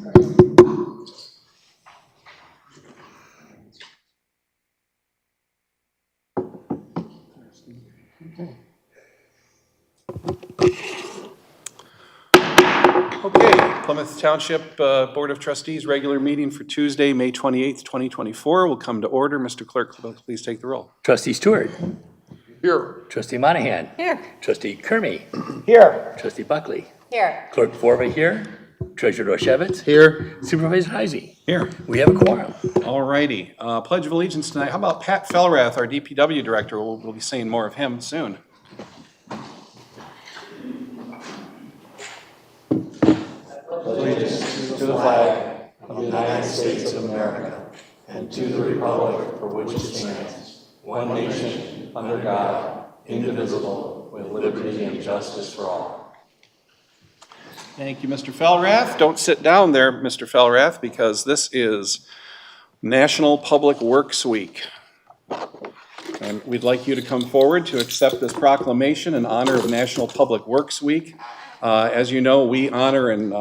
Okay, Plymouth Township Board of Trustees regular meeting for Tuesday, May 28th, 2024 will come to order. Mr. Clerk, please take the roll. Trustee Stewart. Here. Trustee Monahan. Here. Trustee Kermy. Here. Trustee Buckley. Here. Clerk Forba here. Treasurer Roshevitz. Here. Supervisor Heisey. Here. We have a quorum. All righty. Pledge of Allegiance tonight. How about Pat Felrath, our DPW Director? We'll be seeing more of him soon. Allegiance to the flag of the United States of America and to the republic for which it stands, one nation, under God, indivisible, with liberty and justice for all. Thank you, Mr. Felrath. Don't sit down there, Mr. Felrath, because this is National Public Works Week. And we'd like you to come forward to accept this proclamation in honor of National Public Works Week. As you know, we honor and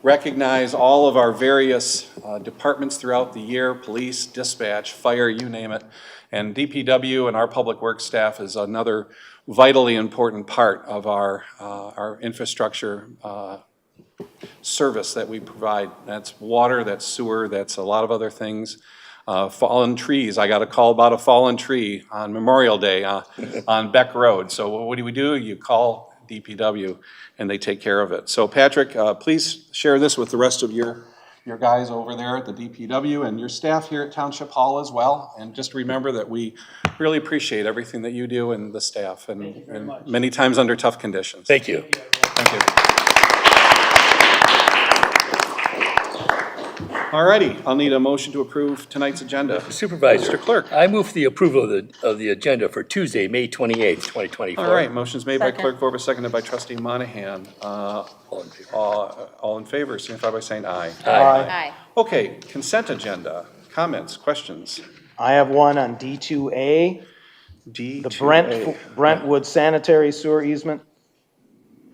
recognize all of our various departments throughout the year: police, dispatch, fire, you name it. And DPW and our public works staff is another vitally important part of our infrastructure service that we provide. That's water, that's sewer, that's a lot of other things. Fallen trees. I got a call about a fallen tree on Memorial Day on Beck Road. So what do? You call DPW and they take care of it. So Patrick, please share this with the rest of your guys over there at the DPW and your staff here at Township Hall as well. And just remember that we really appreciate everything that you do and the staff, and many times under tough conditions. Thank you. Thank you. All righty, I'll need a motion to approve tonight's agenda. Supervisor. Mr. Clerk. I move for the approval of the agenda for Tuesday, May 28th, 2024. All right, motion's made by Second. Clerk Forba, seconded by Trustee Monahan. All in favor, signify by saying aye. Aye. Okay, consent agenda. Comments, questions? I have one on D2A, D2A. the Brentwood sanitary sewer easement.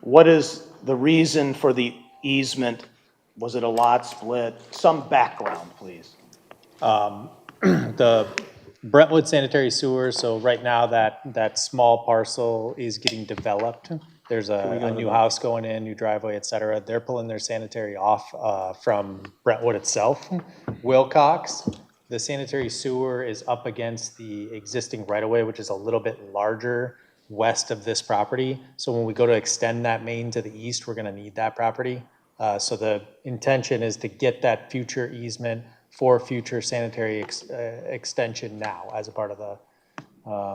What is the reason for the easement? Was it a lot split? Some background, please. The Brentwood sanitary sewer, so right now that small parcel is getting developed. There's a new house going in, new driveway, et cetera. They're pulling their sanitary off from Brentwood itself. Wilcox, the sanitary sewer is up against the existing right-of-way, which is a little bit larger west of this property. So when we go to extend that main to the east, we're gonna need that property. So the intention is to get that future easement for future sanitary extension now as a part of the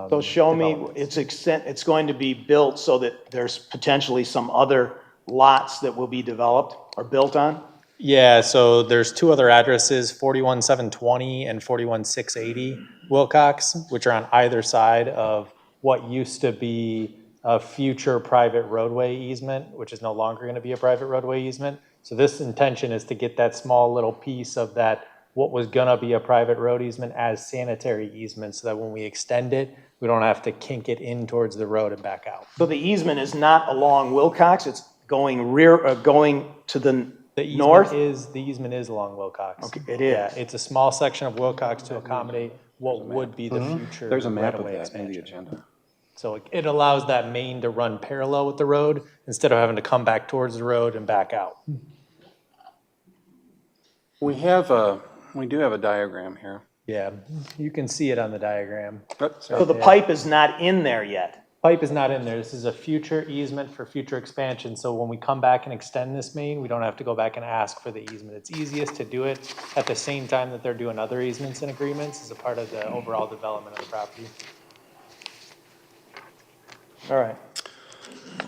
So show me, it's going to be built so that there's potentially some other lots that will be developed or built on? Yeah, so there's two other addresses, 41720 and 41680 Wilcox, which are on either side of what used to be a future private roadway easement, which is no longer going to be a private roadway easement. So this intention is to get that small little piece of that, what was going to be a private road easement, as sanitary easement, so that when we extend it, we don't have to kink it in towards the road and back out. So the easement is not along Wilcox, it's going going to the north? The easement is along Wilcox. Okay, it is. Yeah, it's a small section of Wilcox to accommodate what would be the future There's a map of right-of-way that in the expansion. agenda. So it allows that main to run parallel with the road instead of having to come back towards the road and back out. We do have a diagram here. Yeah, you can see it on the diagram. So the pipe is not in there yet? Pipe is not in there. This is a future easement for future expansion. So when we come back and extend this main, we don't have to go back and ask for the easement. It's easiest to do it at the same time that they're doing other easements and agreements as a part of the overall development of the property. All right.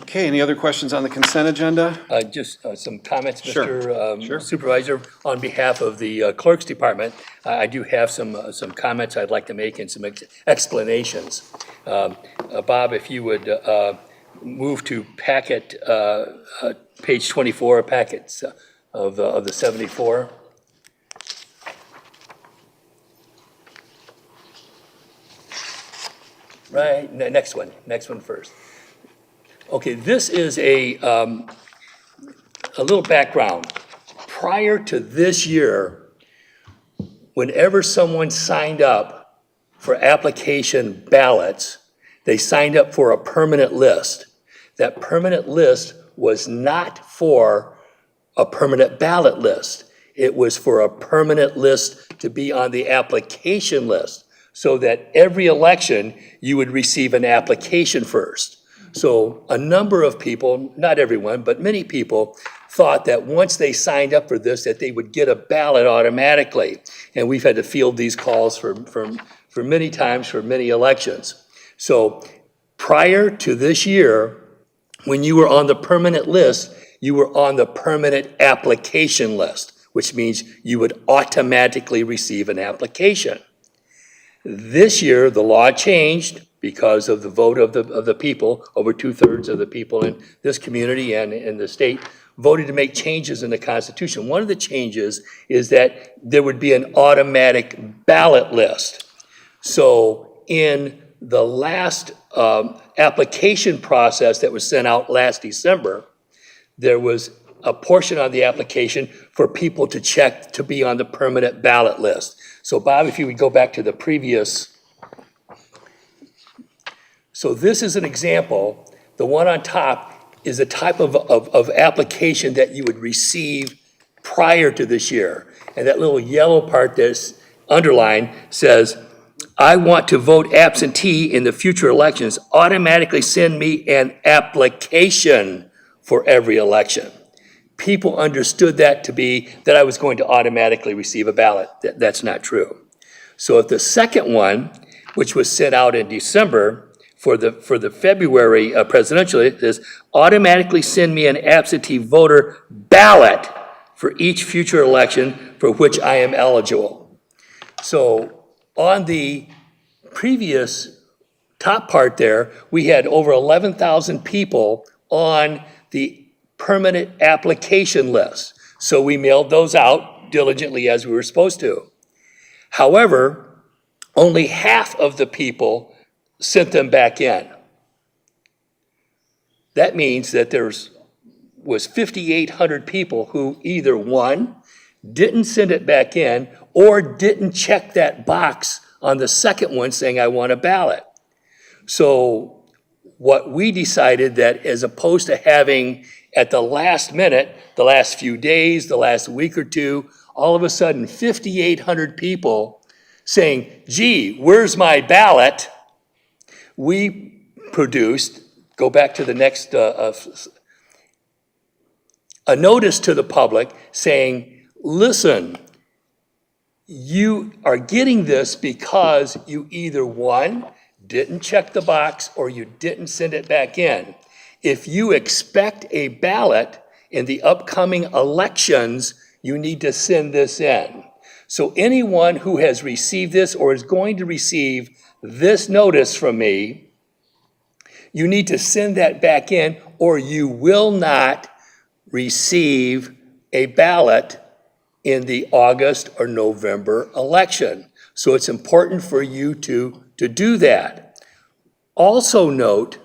Okay, any other questions on the consent agenda? Just some comments, Sure. Mr. Sure. Supervisor. On behalf of the Clerk's Department, I do have some comments I'd like to make and some explanations. Bob, if you would move to packet, page 24, packets of the 74. Right, next one first. Okay, this is a little background. prior to this year, whenever someone signed up for application ballots, they signed up for a permanent list. That permanent list was not for a permanent ballot list. It was for a permanent list to be on the application list, so that every election, you would receive an application first. So a number of people, not everyone, but many people, thought that once they signed up for this, that they would get a ballot automatically. And we've had to field these calls for many times for many elections. So prior to this year, when you were on the permanent list, you were on the permanent application list, which means you would automatically receive an application. This year, the law changed because of the vote of the people. Over 2/3 of the people in this community and in the state voted to make changes in the Constitution. One of the changes is that there would be an automatic ballot list. So in the last application process that was sent out last December, there was a portion on the application for people to check to be on the permanent ballot list. So Bob, if you would go back to the previous. So this is an example. The one on top is a type of application that you would receive prior to this year. And that little yellow part that's underlined says, I want to vote absentee in the future elections. Automatically send me an application for every election. People understood that to be that I was going to automatically receive a ballot. That's not true. So if the second one, which was sent out in December for the February presidential, it says automatically send me an absentee voter ballot for each future election for which I am eligible. So on the previous top part there, we had over 11,000 people on the permanent application list. So we mailed those out diligently as we were supposed to. However, only half of the people sent them back in. That means that was 5,800 people who either one, didn't send it back in, or didn't check that box on the second one saying I want a ballot. So what we decided that as opposed to having at the last minute, the last few days, the last week or two, all of a sudden 5,800 people saying, gee, where's my ballot? We produced, go back to the next, a notice to the public saying, listen, you are getting this because you either one, didn't check the box, or you didn't send it back in. If you expect a ballot in the upcoming elections, you need to send this in. So anyone who has received this or is going to receive this notice from me, you need to send that back in, or you will not receive a ballot in the August or November election. So it's important for you to do that. Also note,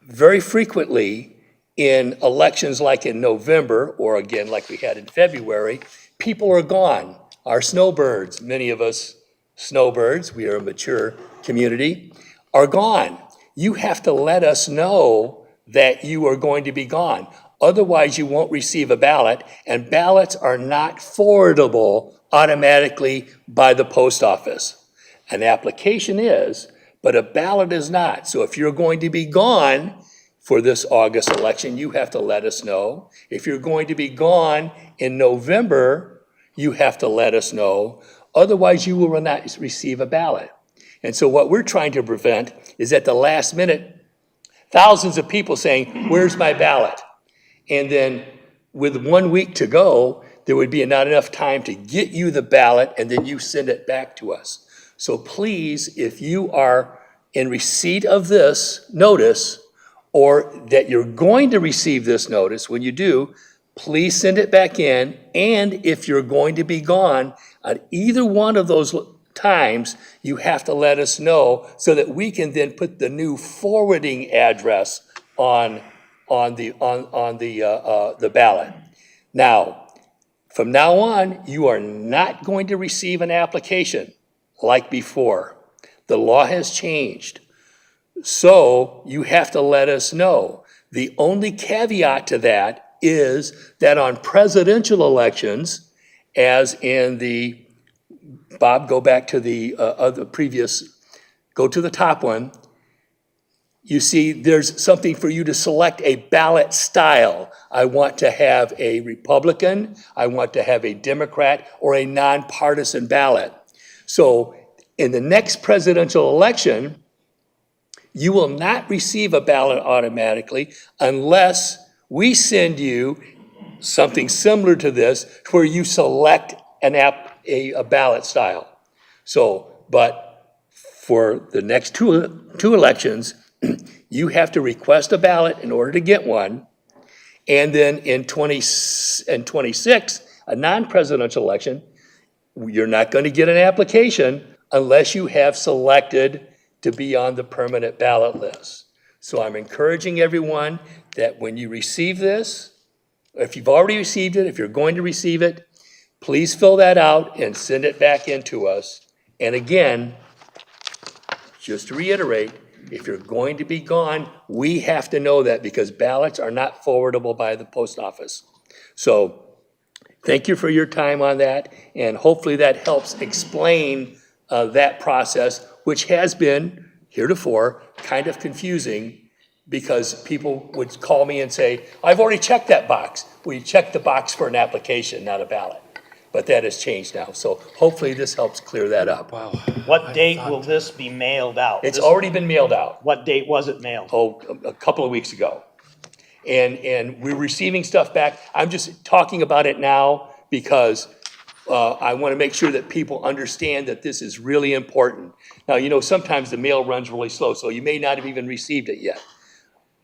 very frequently in elections like in November, or again like we had in February, people are gone. Our snowbirds, many of us snowbirds, we are a mature community, are gone. You have to let us know that you are going to be gone. Otherwise, you won't receive a ballot, and ballots are not forwardable automatically by the post office. An application is, but a ballot is not. So if you're going to be gone for this August election, you have to let us know. If you're going to be gone in November, you have to let us know. Otherwise, you will not receive a ballot. And so what we're trying to prevent is at the last minute, thousands of people saying, where's my ballot? And then with 1 week to go, there would be not enough time to get you the ballot and then you send it back to us. So please, if you are in receipt of this notice or that you're going to receive this notice, when you do, please send it back in. And if you're going to be gone at either one of those times, you have to let us know so that we can then put the new forwarding address on the ballot. Now, From now on, you are not going to receive an application like before. The law has changed. So you have to let us know. The only caveat to that is that on presidential elections, as in the, Bob, go back to the other previous, go to the top one. You see, there's something for you to select a ballot style. I want to have a Republican, I want to have a Democrat, or a nonpartisan ballot. So in the next presidential election, you will not receive a ballot automatically unless we send you something similar to this where you select a ballot style. So, but for the next two elections, you have to request a ballot in order to get one. And then in 26, a non-presidential election, you're not going to get an application unless you have selected to be on the permanent ballot list. So I'm encouraging everyone that when you receive this, if you've already received it, if you're going to receive it, please fill that out and send it back in to us. And again, just to reiterate, if you're going to be gone, we have to know that because ballots are not forwardable by the post office. So thank you for your time on that, and hopefully that helps explain that process, which has been heretofore kind of confusing because people would call me and say, I've already checked that box. Well, you checked the box for an application, not a ballot. But that has changed now, so hopefully this helps clear that up. Wow. What date will this be mailed out? It's already been mailed out, What date was it mailed? a couple of weeks ago. And we're receiving stuff back. I'm just talking about it now because I want to make sure that people understand that this is really important. Now, you know, sometimes the mail runs really slow, so you may not have even received it yet.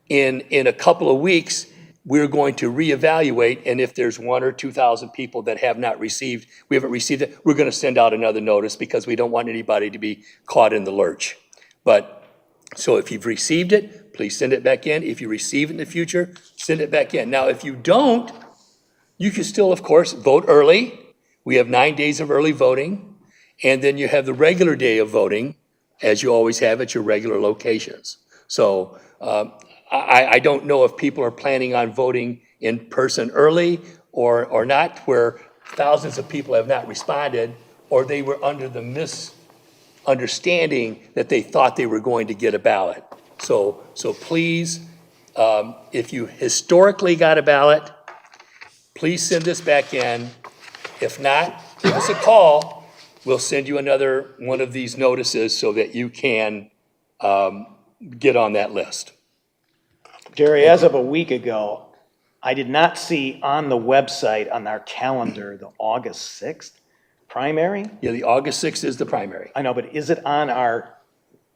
In a couple of weeks, we're going to reevaluate, and if there's 1,000 or 2,000 people that have not received, we haven't received it, we're going to send out another notice because we don't want anybody to be caught in the lurch. But, so if you've received it, please send it back in. If you receive it in the future, send it back in. Now, if you don't, you can still, of course, vote early. We have 9 days of early voting, and then you have the regular day of voting, as you always have at your regular locations. So I don't know if people are planning on voting in person early or not, where thousands of people have not responded, or they were under the misunderstanding that they thought they were going to get a ballot. So please, if you historically got a ballot, please send this back in. If not, give us a call. We'll send you another one of these notices so that you can get on that list. Jerry, as of a week ago, I did not see on the website, on our calendar, the August 6th primary. Yeah, the August 6th is the primary. I know, but is it on our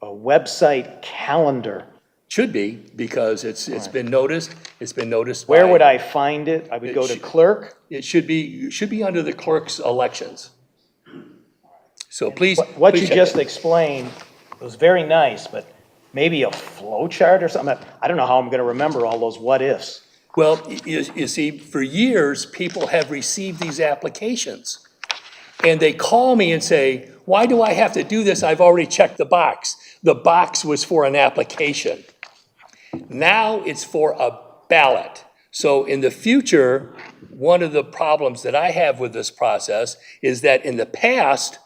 website calendar? Should be, because it's been noticed. It's been noticed. Where by- would I find it? I would go to clerk. It should be under the clerk's elections. So please. What please you check just it. explained was very nice, but maybe a flow chart or something. I don't know how I'm going to remember all those what ifs. Well, you see, for years, people have received these applications. And they call me and say, why do I have to do this? I've already checked the box. The box was for an application. Now it's for a ballot. So in the future, one of the problems that I have with this process is that in the past,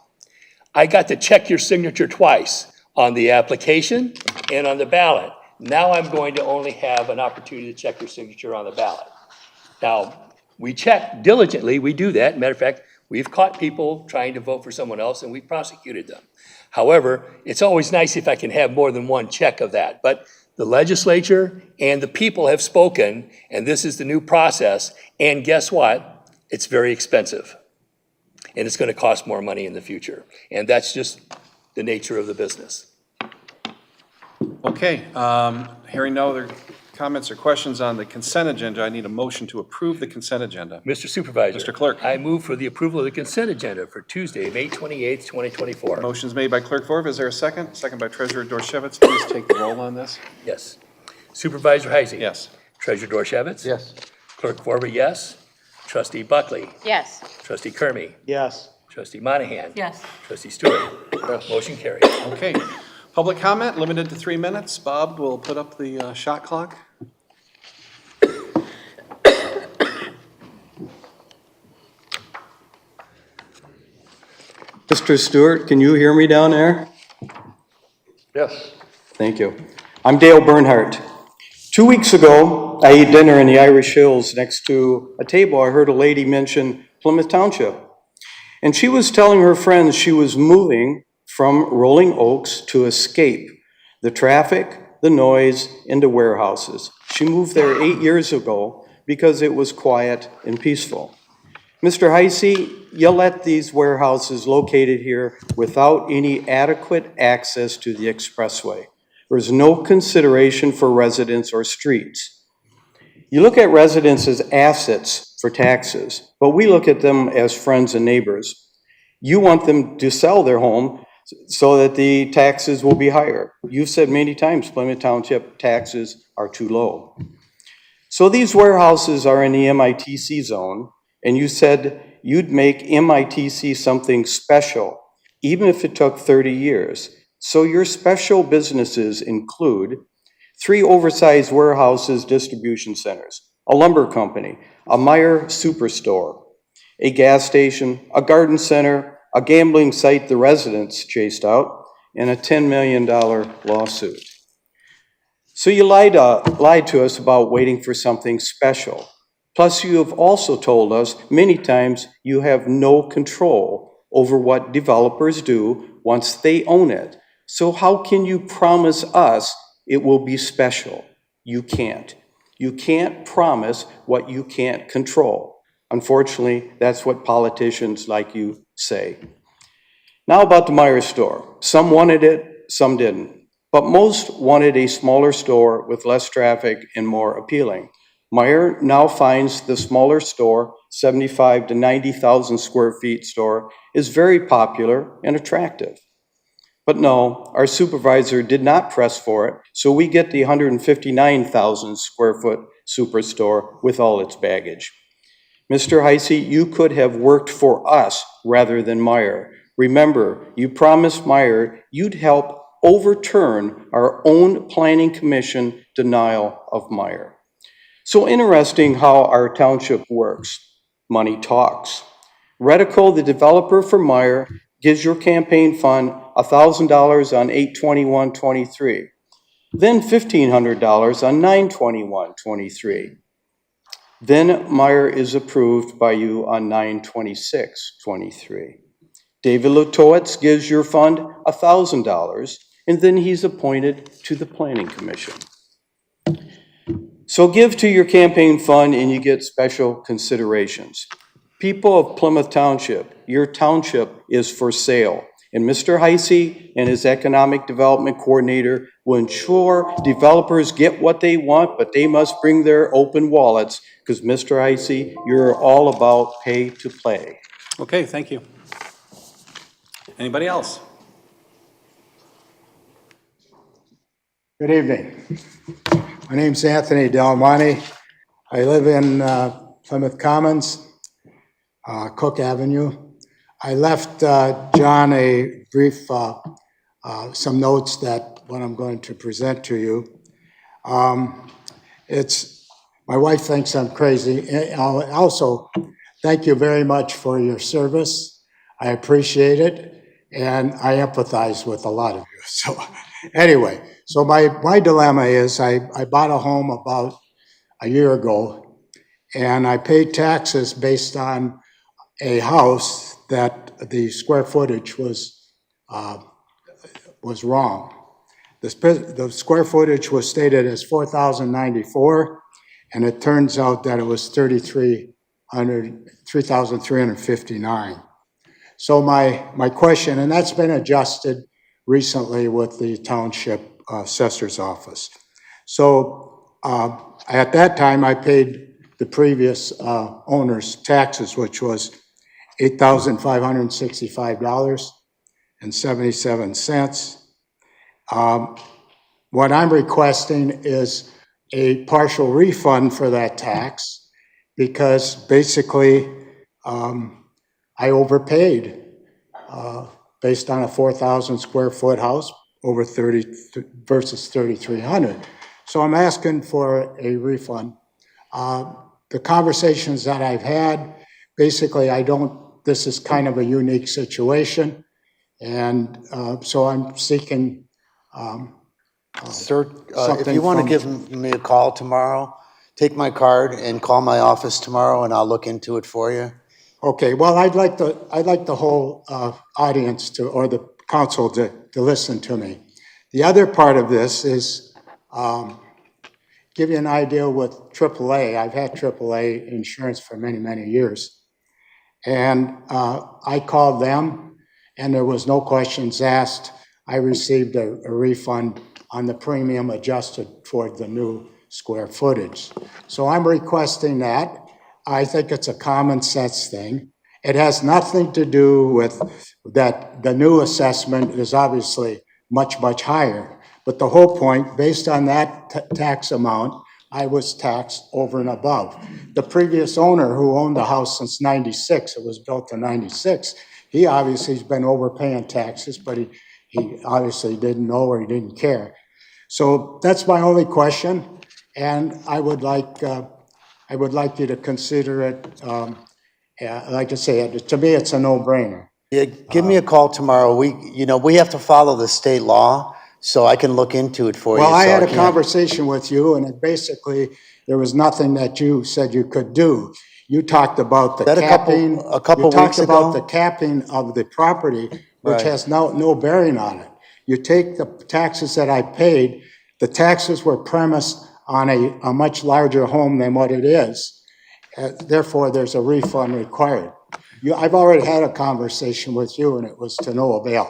I got to check your signature twice on the application and on the ballot. Now I'm going to only have an opportunity to check your signature on the ballot. Now, we check diligently, we do that. Matter of fact, we've caught people trying to vote for someone else and we've prosecuted them. However, it's always nice if I can have more than one check of that. But the legislature and the people have spoken, and this is the new process. And guess what? It's very expensive. And it's going to cost more money in the future. And that's just the nature of the business. Okay, hearing no other comments or questions on the consent agenda, I need a motion to approve the consent agenda. Mr. Supervisor. Mr. Clerk. I move for the approval of the consent agenda for Tuesday, May 28th, 2024. Motion's made by Clerk Vorbe. Is there a second? Second by Treasurer Dorchevitz. Please take the roll on this. Yes. Supervisor Heising. Yes. Treasurer Dorchevitz. Yes. Clerk Vorbe, yes. Trustee Buckley, Yes. Trustee Kermy, Yes. Trustee Monahan. Yes. Trustee Stewart. Motion carries. Okay. Public comment, limited to 3 minutes. Bob will put up the shot clock. Mr. Stewart, can you hear me down there? Yes. Thank you. I'm Dale Bernhardt. 2 weeks ago, I ate dinner in the Irish Hills next to a table. I heard a lady mention Plymouth Township. And she was telling her friends she was moving from Rolling Oaks to escape the traffic, the noise, and the warehouses. She moved there 8 years ago because it was quiet and peaceful. Mr. Heisey, you let these warehouses located here without any adequate access to the expressway. There's no consideration for residents or streets. You look at residents as assets for taxes, but we look at them as friends and neighbors. You want them to sell their home so that the taxes will be higher. You've said many times Plymouth Township taxes are too low. So these warehouses are in the MITC zone, and you said you'd make MITC something special, even if it took 30 years. So your special businesses include 3 oversized warehouses, distribution centers, a lumber company, a Meijer superstore, a gas station, a garden center, a gambling site the residents chased out, and a $10 million lawsuit. So you lied to us about waiting for something special. Plus, you have also told us many times you have no control over what developers do once they own it. So how can you promise us it will be special? You can't. You can't promise what you can't control. Unfortunately, that's what politicians like you say. Now about the Meijer store. Some wanted it, some didn't. But most wanted a smaller store with less traffic and more appealing. Meijer now finds the smaller store, 75 to 90,000 square feet store, is very popular and attractive. But no, our supervisor did not press for it, so we get the 159,000 square foot superstore with all its baggage. Mr. Heisey, you could have worked for us rather than Meijer. Remember, you promised Meijer you'd help overturn our own planning commission denial of Meijer. So interesting how our township works. Money talks. Redico, the developer for Meijer, gives your campaign fund $1,000 on 8/21/23, then $1,500 on 9/21/23. Then Meijer is approved by you on 9/26/23. David Lutowitz gives your fund $1,000, and then he's appointed to the Planning Commission. So give to your campaign fund and you get special considerations. People of Plymouth Township, your township is for sale. And Mr. Heisey and his Economic Development Coordinator will ensure developers get what they want, but they must bring their open wallets, because Mr. Heisey, you're all about pay to play. Okay, thank you. Anybody else? Good evening. My name's Anthony Delmonte. I live in Plymouth Commons, Cook Avenue. I left John a brief, some notes that what I'm going to present to you. My wife thinks I'm crazy. Also, thank you very much for your service. I appreciate it, and I empathize with a lot of you. So anyway, so my dilemma is I bought a home about a year ago, and I paid taxes based on a house that the square footage was wrong. The square footage was stated as 4,094, and it turns out that it was 3,359. So my question, and that's been adjusted recently with the township assessor's office. So at that time, I paid the previous owner's taxes, which was $8,565.77. What I'm requesting is a partial refund for that tax because basically I overpaid based on a 4,000 square foot house over 30 versus 3,300. So I'm asking for a refund. The conversations that I've had, basically this is kind of a unique situation. And so I'm seeking Sir, if something you want to from- give me a call tomorrow, take my card and call my office tomorrow, and I'll look into it for you. Okay, well, I'd like the whole audience or the council to listen to me. The other part of this is give you an idea with AAA. I've had AAA insurance for many, many years. And I called them, and there was no questions asked. I received a refund on the premium adjusted for the new square footage. So I'm requesting that. I think it's a common sense thing. It has nothing to do with that the new assessment is obviously much, much higher. But the whole point, based on that tax amount, I was taxed over and above. The previous owner who owned the house since 96, it was built in 96, he obviously has been overpaying taxes, but he obviously didn't know or he didn't care. So that's my only question, and I would like you to consider it. Like I say, to me, it's a no-brainer. Yeah, give me a call tomorrow. We have to follow the state law, so I can look into it for you. Well, I so had a can't- conversation with you, and basically, there was nothing that you said you could do. You talked about the That capping. a couple You talked weeks about ago? the capping of the property, which Right. has no bearing on it. You take the taxes that I paid, the taxes were premised on a much larger home than what it is. Therefore, there's a refund required. I've already had a conversation with you, and it was to no avail.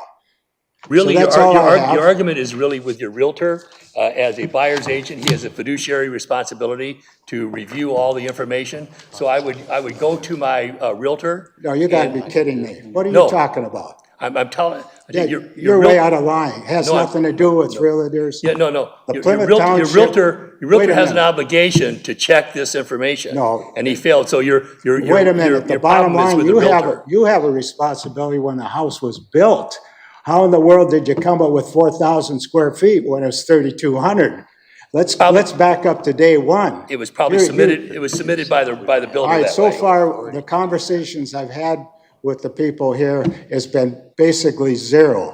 Really, So that's all I have. your argument is really with your realtor. As a buyer's agent, he has a fiduciary responsibility to review all the information. So I would go to my realtor. No, you gotta and- be kidding me. What are you No. talking about? I'm telling, Yeah, your you're way real- out of line. It has No, I'm- nothing to do with realtors. Yeah, no. The Your Plymouth your Township- realtor Wait a has an minute. obligation to check this information. No. And he failed, so your Wait a minute, the your bottom problem is line, with the realtor. you have a responsibility when the house was built. How in the world did you come up with 4,000 square feet when it was 3,200? Let's back up to day one. It was probably You're- submitted by the builder All right, that so way. far, the conversations I've had with the people here has been basically zero.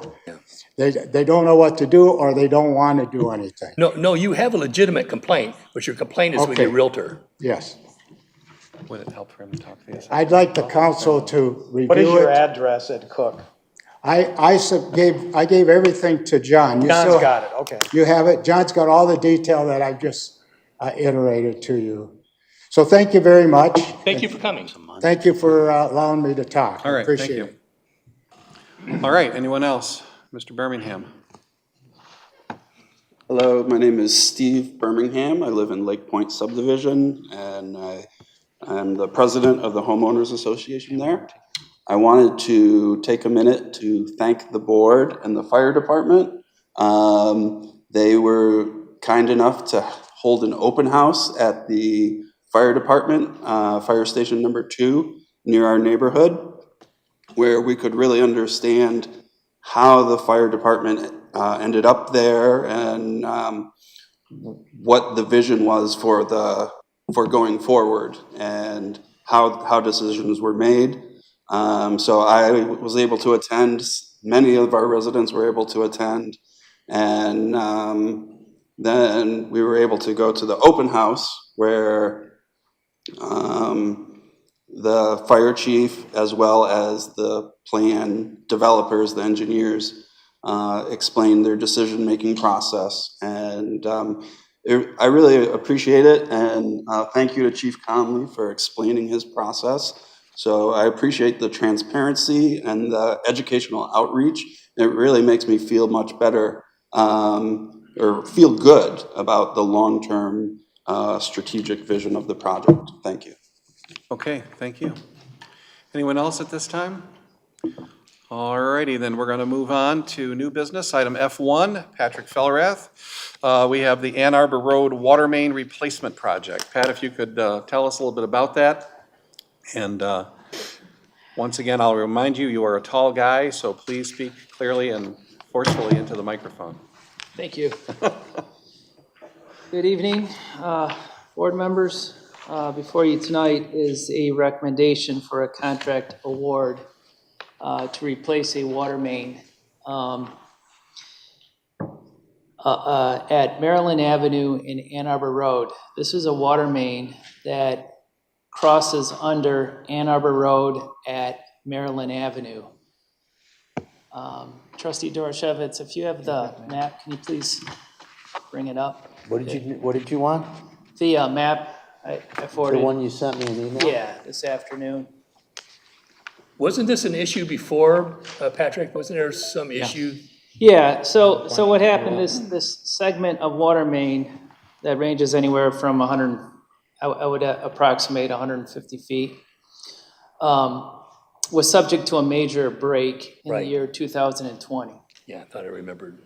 They don't know what to do, or they don't want to do anything. No, you have a legitimate complaint, but your complaint is with your Okay. realtor. Yes. Would it help for him to talk to the assessor? I'd like the council to review it. What is your address at Cook? I gave everything to John. You John's still- got it, okay. You have it. John's got all the detail that I just iterated to you. So thank you very much. Thank you for coming. Thank you for allowing me to talk. All I right, thank appreciate you. it. All right, anyone else? Mr. Birmingham? Hello, my name is Steve Birmingham. I live in Lake Point subdivision, and I'm the president of the homeowners association there. I wanted to take a minute to thank the board and the fire department. They were kind enough to hold an open house at the fire department, fire station number 2, near our neighborhood, where we could really understand how the fire department ended up there and what the vision was for going forward and how decisions were made. So I was able to attend. Many of our residents were able to attend, and then we were able to go to the open house where the fire chief, as well as the plan developers, the engineers, explained their decision-making process. And I really appreciate it, and thank you to Chief Conley for explaining his process. So I appreciate the transparency and the educational outreach. It really makes me feel much better, or feel good about the long-term strategic vision of the project. Thank you. Okay, thank you. Anyone else at this time? All righty, then we're going to move on to new business, item F1, Patrick Fellrath. We have the Ann Arbor Road Water Main Replacement Project. Pat, if you could tell us a little bit about that. And once again, I'll remind you, you are a tall guy, so please speak clearly and forcefully into the microphone. Thank you. Good evening, board members. Before you tonight is a recommendation for a contract award to replace a water main at Maryland Avenue in Ann Arbor Road. This is a water main that crosses under Ann Arbor Road at Maryland Avenue. Trustee Dorashevitz, if you have the map, can you please bring it up? What did you want? The map I forwarded. The one you sent me an email? Yeah, this afternoon. Wasn't this an issue before, Patrick? Wasn't there some issue? Yeah, so what happened is this segment of water main that ranges anywhere from 100, I would approximate 150 feet, was subject to a major break in the year 2020. Yeah, I thought I remembered.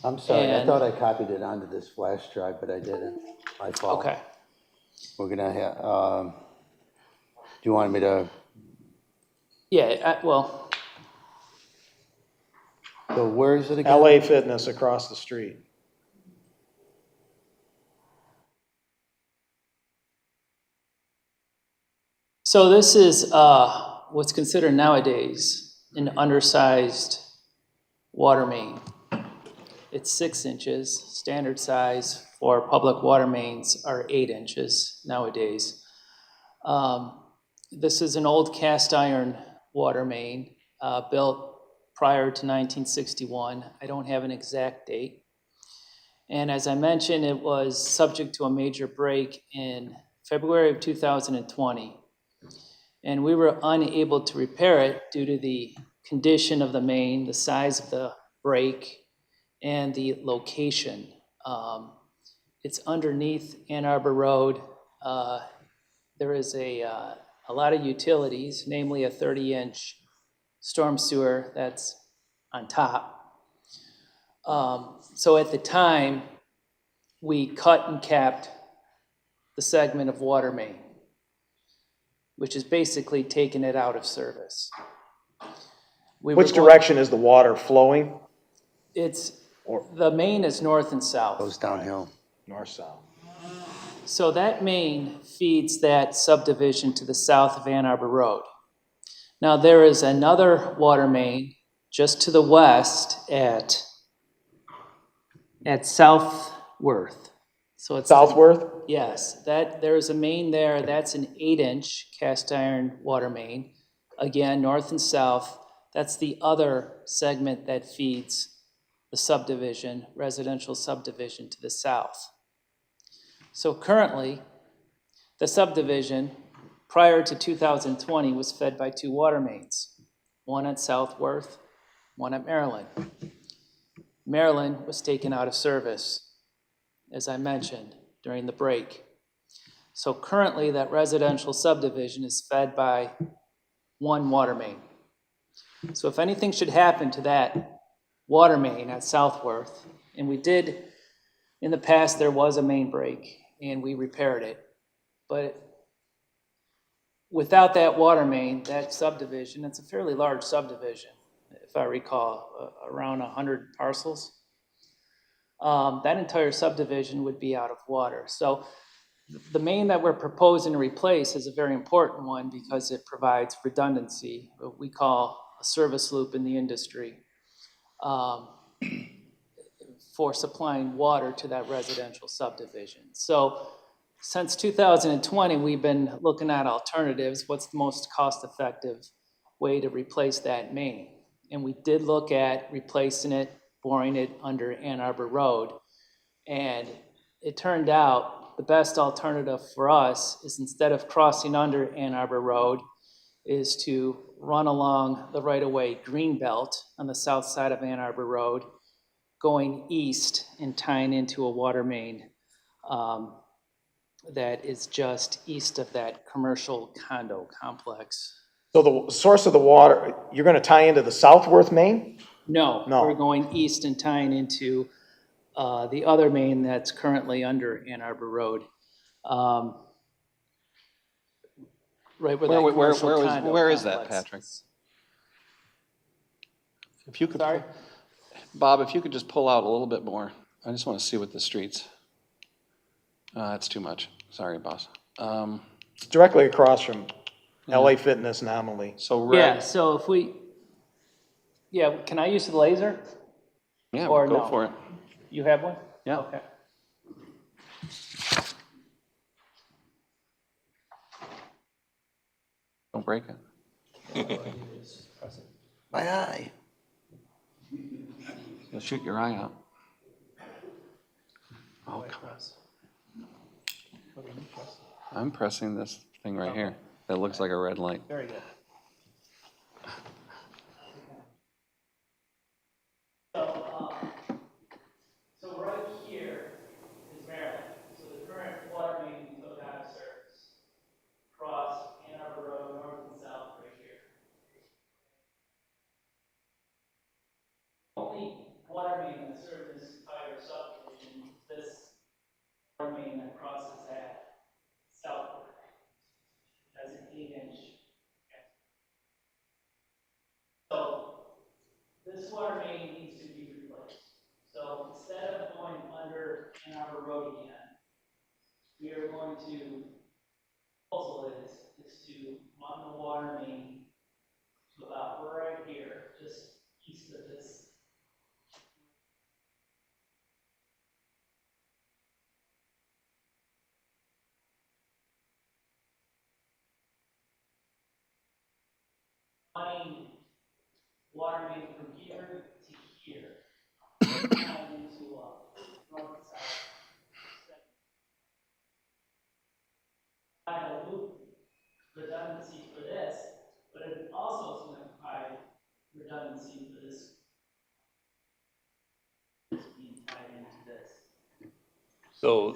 I'm sorry, I And- thought I copied it onto this flash drive, but I didn't. My fault. Okay. We're gonna have, do you want me to, Yeah, well, so where is it again? LA Fitness across the street. so this is what's considered nowadays an undersized water main. It's 6 inches. Standard size for public water mains are 8 inches nowadays. This is an old cast iron water main built prior to 1961. I don't have an exact date. And as I mentioned, it was subject to a major break in February of 2020. And we were unable to repair it due to the condition of the main, the size of the break, and the location. It's underneath Ann Arbor Road. There is a lot of utilities, namely a 30-inch storm sewer that's on top. So at the time, we cut and capped the segment of water main, which is basically taking it out of service. We Which were going- direction is the water flowing? The main is north and south. Goes downhill. North-south. So that main feeds that subdivision to the south of Ann Arbor Road. Now, there is another water main just to the west at Southworth. So it's Southworth? Yes, there is a main there. That's an 8-inch cast iron water main. Again, north and south. That's the other segment that feeds the subdivision, residential subdivision to the south. So currently, the subdivision, prior to 2020, was fed by 2 water mains, one at Southworth, one at Maryland. Maryland was taken out of service, as I mentioned, during the break. So currently, that residential subdivision is fed by 1 water main. So if anything should happen to that water main at Southworth, and we did, in the past, there was a main break, and we repaired it. But without that water main, that subdivision, it's a fairly large subdivision, if I recall, around 100 parcels. That entire subdivision would be out of water. So the main that we're proposing to replace is a very important one because it provides redundancy, what we call a service loop in the industry, for supplying water to that residential subdivision. So since 2020, we've been looking at alternatives. What's the most cost-effective way to replace that main? And we did look at replacing it, boring it under Ann Arbor Road. And it turned out the best alternative for us is, instead of crossing under Ann Arbor Road, is to run along the right-of-way green belt on the south side of Ann Arbor Road, going east and tying into a water main that is just east of that commercial condo complex So the source of the water, you're gonna tie into the Southworth main? No, No. we're going east and tying into the other main that's currently under Ann Arbor Road. Right where that commercial condo where is that, complex Patrick? is. If you could, Sorry? Bob, if you could just pull out a little bit more. I just want to see what the streets. That's too much. Sorry, boss. It's directly across from LA Fitness and Amelie. So Yeah, red, so if we, yeah, can I use the laser? yeah, or go no? for it. You have one? Yeah. Okay. Don't break it. My eye. You'll shoot your eye out. Oh, come on. I'm pressing this thing right here. That looks like a red light. Very good. So right here is Maryland. So the current water main we took out of service across Ann Arbor Road, north and south, right here. Only water main that serves this entire subdivision is this water main that crosses that southward. Has an 8-inch. So this water main needs to be replaced. So instead of going under Ann Arbor Road again, we are going to, proposal is to run the water main to about right here, just east of this. Running water main from here to here, and into north and south. Provide a loop redundancy for this, but it also is going to provide redundancy for this being tied into this.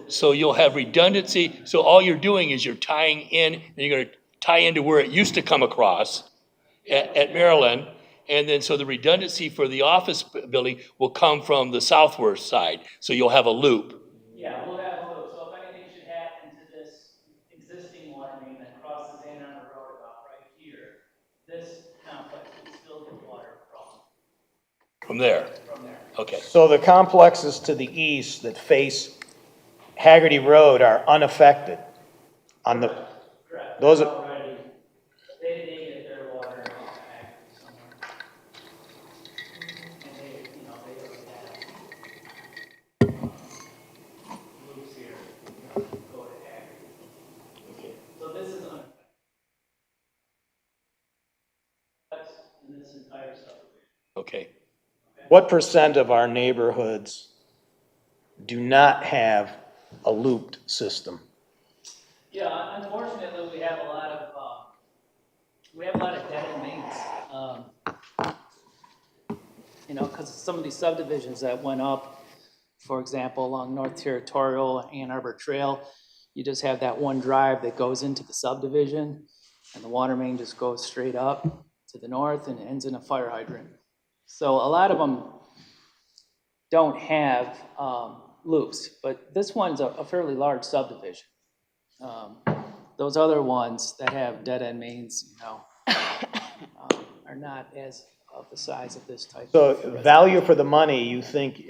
So you'll have redundancy, so all you're doing is you're tying in, and you're gonna tie into where it used to come across at Maryland, and then so the redundancy for the office building will come from the southward side, so you'll have a loop. Yeah, we'll have a loop, so if anything should happen to this existing water main that crosses Ann Arbor Road about right here, this complex will still get water From there, from there. okay. So the complexes to the east that face Haggerty Road are unaffected on the, Correct. those They're are, already, they get their water in Haggerty somewhere. And they, you know, they already have loops here, you know, go to Haggerty. So this is unaffected. That's in this entire subdivision. Okay. what percent of our neighborhoods do not have a looped system? Yeah, unfortunately, we have a lot of dead-end mains. You know, because some of these subdivisions that went up, for example, along North Territorial, Ann Arbor Trail, you just have that one drive that goes into the subdivision, and the water main just goes straight up to the north and ends in a fire hydrant. So a lot of them don't have loops, but this one's a fairly large subdivision. Those other ones that have dead-end mains, you know, are not as of the size of this type. So value for the money, you think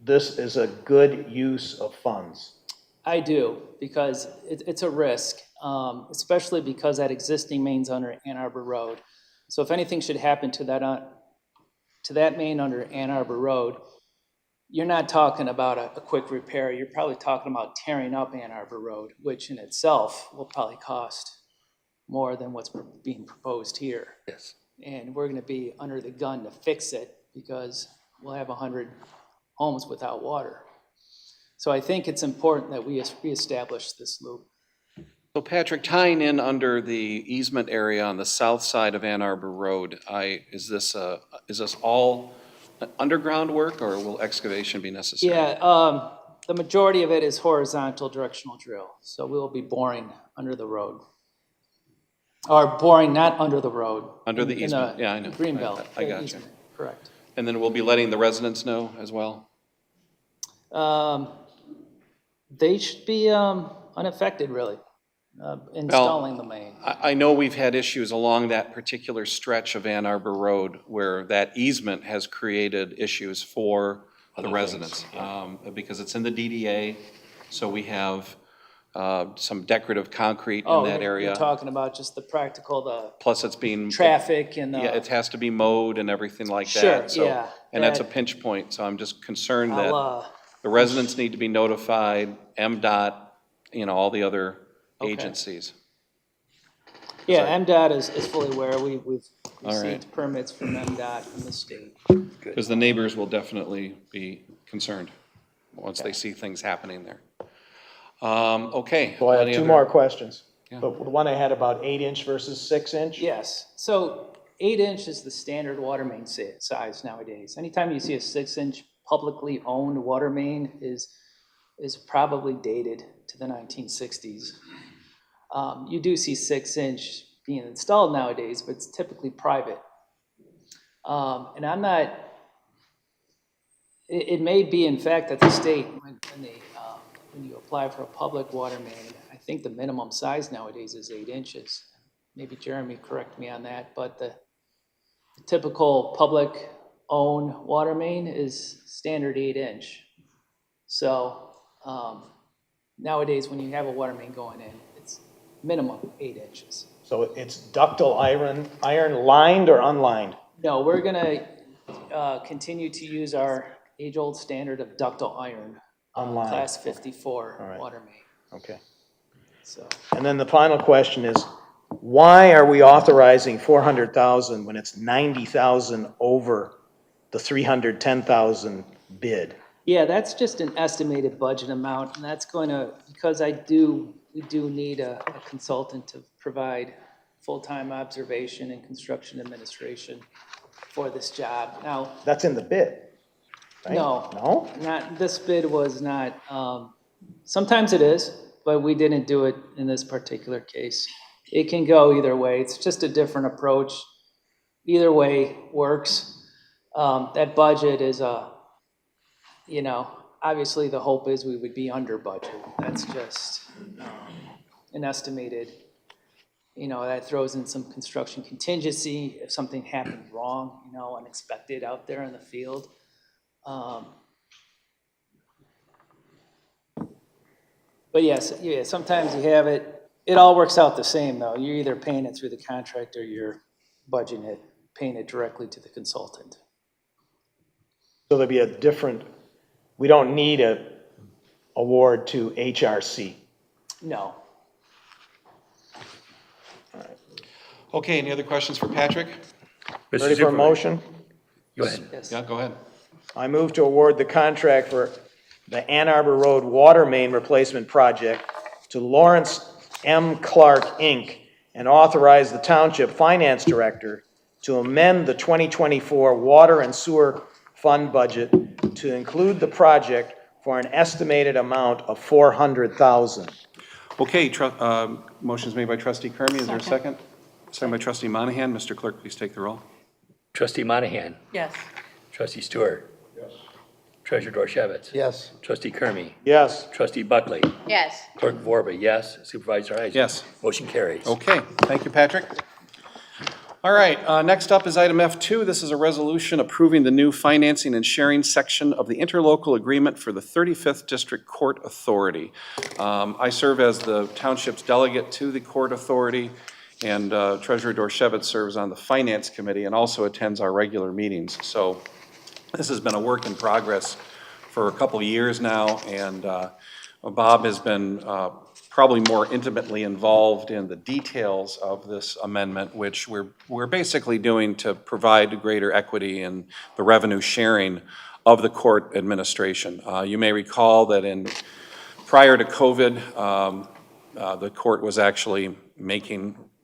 this is a good use of funds? I do, because it's a risk, especially because that existing main's under Ann Arbor Road. So if anything should happen to that main under Ann Arbor Road, you're not talking about a quick repair. You're probably talking about tearing up Ann Arbor Road, which in itself will probably cost more than what's being proposed here. Yes. And we're gonna be under the gun to fix it because we'll have 100 homes without water. So I think it's important that we reestablish this loop. So Patrick, tying in under the easement area on the south side of Ann Arbor Road, is this all underground work, or will excavation be necessary? Yeah, the majority of it is horizontal directional drill, so we'll be boring under the road. Or boring not under the road. Under the in easement, a yeah, I know. Greenbelt. I got you. easement, Correct. And then we'll be letting the residents know as well? They should be unaffected, really, installing the main. I know we've had issues along that particular stretch of Ann Arbor Road where that easement has created issues for the residents. Because it's in the DDA, so we have some decorative concrete in that You're area. talking about just the practical, the Plus it's being. traffic and the. Yeah, it has to be mowed and everything like Sure, that. So- yeah, And that's a that- pinch point, so I'm just concerned I'll, that the residents need to be notified, MDOT, all the other Okay. agencies. Yeah, MDOT is fully aware. We've All right. received permits from MDOT from the state. Because the neighbors will definitely be concerned once they see things happening there. Okay. So I have any two other- more questions. Yeah. But the one I had about 8-inch versus 6-inch? Yes, so 8-inch is the standard water main size nowadays. Anytime you see a 6-inch publicly owned water main is probably dated to the 1960s. You do see 6-inch being installed nowadays, but it's typically private. And I'm not, it may be in fact that the state, when you apply for a public water main, I think the minimum size nowadays is 8 inches. Maybe Jeremy correct me on that, but the typical public-owned water main is standard 8-inch. So nowadays, when you have a water main going in, it's minimum 8 inches. So it's ductile iron lined or unlined? No, we're gonna continue to use our age-old standard of ductile iron. Unlined. Class 54 All right. water main, Okay. so. And then the final question is, why are we authorizing 400,000 when it's 90,000 over the 310,000 bid? Yeah, that's just an estimated budget amount, and that's going to, because we do need a consultant to provide full-time observation and construction administration for this job. Now, That's in the bid, right? no. No? Not, this bid was not, sometimes it is, but we didn't do it in this particular case. It can go either way. It's just a different approach. Either way works. That budget is obviously the hope is we would be under budget. That's just an estimated, that throws in some construction contingency if something happens wrong, unexpected out there in the field. But yes, yeah, sometimes you have it all works out the same though. You're either paying it through the contract or you're budgeting it, paying it directly to the consultant. So there'd be a different, we don't need a award to HRC. No. Okay, any other questions for Patrick? Mr. Ready for a Supervisor. motion? Go ahead. Yes. Yeah, go ahead. I move to award the contract for the Ann Arbor Road Water Main Replacement Project to Lawrence M. Clark, Inc., and authorize the Township Finance Director to amend the 2024 Water and Sewer Fund budget to include the project for an estimated amount of $400,000. Okay, motion's made by trustee Kermy. Is there a second? Second by trustee Monahan. Mr. Clerk, please take the roll. Trustee Monahan. Yes. Trustee Stewart. Yes. Treasurer Dorchevitz. Yes. Trustee Kermy. Yes. Trustee Buckley. Yes. Clerk Vorba, yes. Supervisor Isaac. Yes. Motion carries. Okay, thank you, Patrick. All right, next up is item F2. This is a resolution approving the new financing and sharing section of the interlocal agreement for the 35th District Court Authority. I serve as the township's delegate to the court authority, and Treasurer Dorchevitz serves on the Finance Committee and also attends our regular meetings. So this has been a work in progress for a couple of years now, and Bob has been probably more intimately involved in the details of this amendment, which we're basically doing to provide greater equity in the revenue sharing of the court administration. You may recall that prior to COVID, the court was actually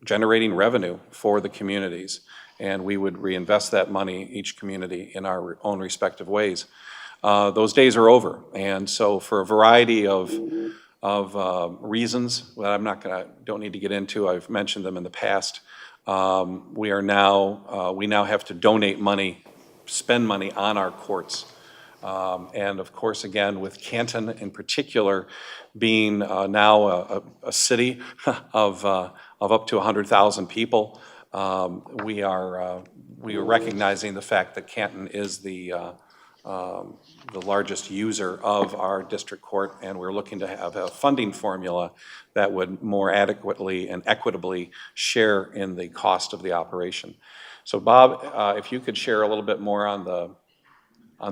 generating revenue for the communities, and we would reinvest that money, each community, in our own respective ways. Those days are over, and so for a variety of reasons that don't need to get into. I've mentioned them in the past. We now have to donate money, spend money on our courts. And of course, again, with Canton in particular being now a city of up to 100,000 people, we are recognizing the fact that Canton is the largest user of our district court, and we're looking to have a funding formula that would more adequately and equitably share in the cost of the operation. So Bob, if you could share a little bit more on the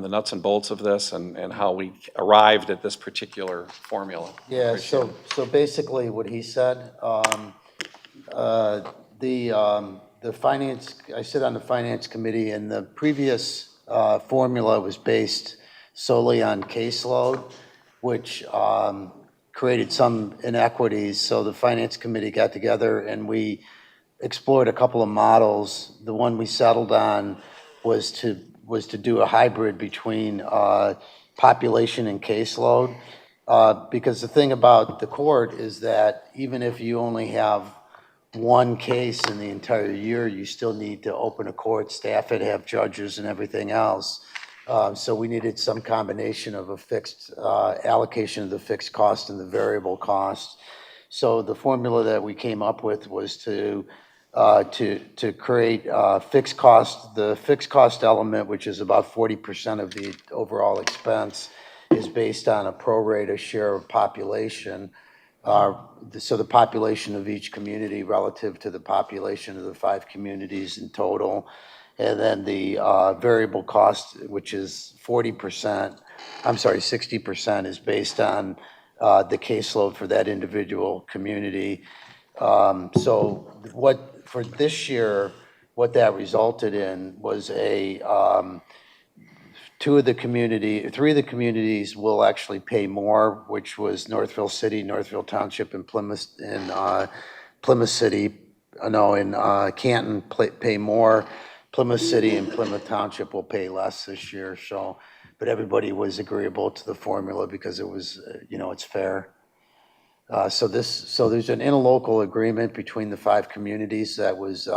nuts and bolts of this and how we arrived at this particular formula. Yeah, so basically what he said, the finance, I sit on the finance committee, and the previous formula was based solely on caseload, which created some inequities. So the finance committee got together and we explored a couple of models. The one we settled on was to do a hybrid between population and caseload. Because the thing about the court is that even if you only have one case in the entire year, you still need to open a court, staff it, have judges and everything else. So we needed some combination of a fixed allocation of the fixed cost and the variable cost. So the formula that we came up with was to create fixed cost. The fixed cost element, which is about 40% of the overall expense, is based on a pro rata share of population. So the population of each community relative to the population of the 5 communities in total. And then the variable cost, which is 60%, is based on the caseload for that individual community. So for this year, what that resulted in was three of the communities will actually pay more, which was Northville City, Northville Township, and Plymouth City. Canton pay more. Plymouth City and Plymouth Township will pay less this year. So, but everybody was agreeable to the formula because it was, it's fair. So there's an interlocal agreement between the 5 communities that was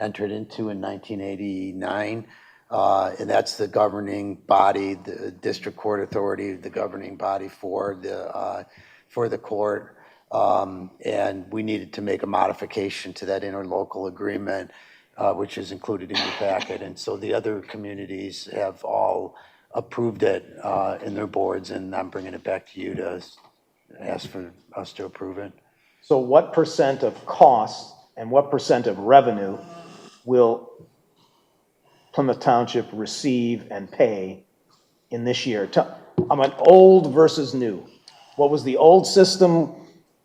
entered into in 1989. And that's the governing body, the district court authority, the governing body for the court. And we needed to make a modification to that interlocal agreement, which is included in your packet. And so the other communities have all approved it in their boards, and I'm bringing it back to you to ask for us to approve it. So what percent of cost and what percent of revenue will Plymouth Township receive and pay in this year? I'm an old versus new. What was the old system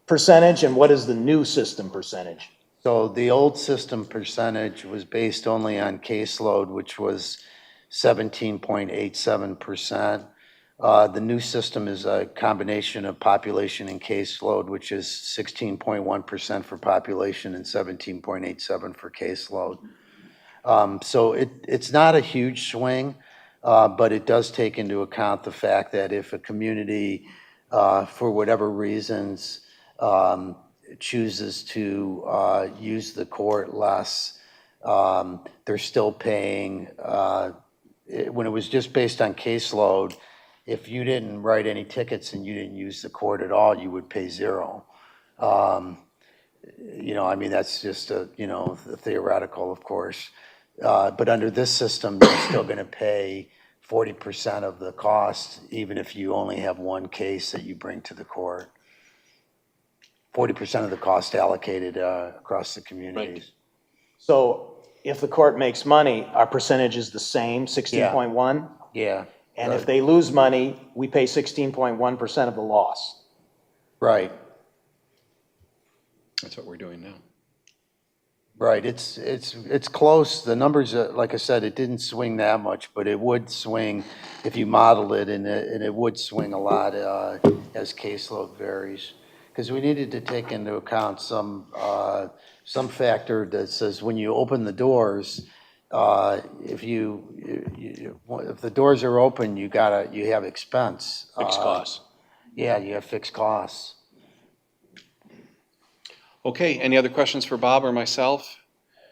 percentage and what is the new system percentage? So the old system percentage was based only on caseload, which was 17.87%. The new system is a combination of population and caseload, which is 16.1% for population and 17.87% for caseload. So it's not a huge swing, but it does take into account the fact that if a community, for whatever reasons, chooses to use the court less, they're still paying. When it was just based on caseload, if you didn't write any tickets and you didn't use the court at all, you would pay zero. That's just a theoretical, of course. But under this system, you're still going to pay 40% of the cost, even if you only have one case that you bring to the court. 40% of the cost allocated across the communities. Right. So if the court makes money, our percentage is the same, 16.1? Yeah. And if they lose money, we pay 16.1% of the loss. Right. That's what we're doing now. Right, it's close. The numbers, like I said, it didn't swing that much, but it would swing if you modeled it, and it would swing a lot as caseload varies. Because we needed to take into account some factor that says when you open the doors, if the doors are open, you have expense. Fixed costs. Yeah, you have fixed costs. Okay, any other questions for Bob or myself?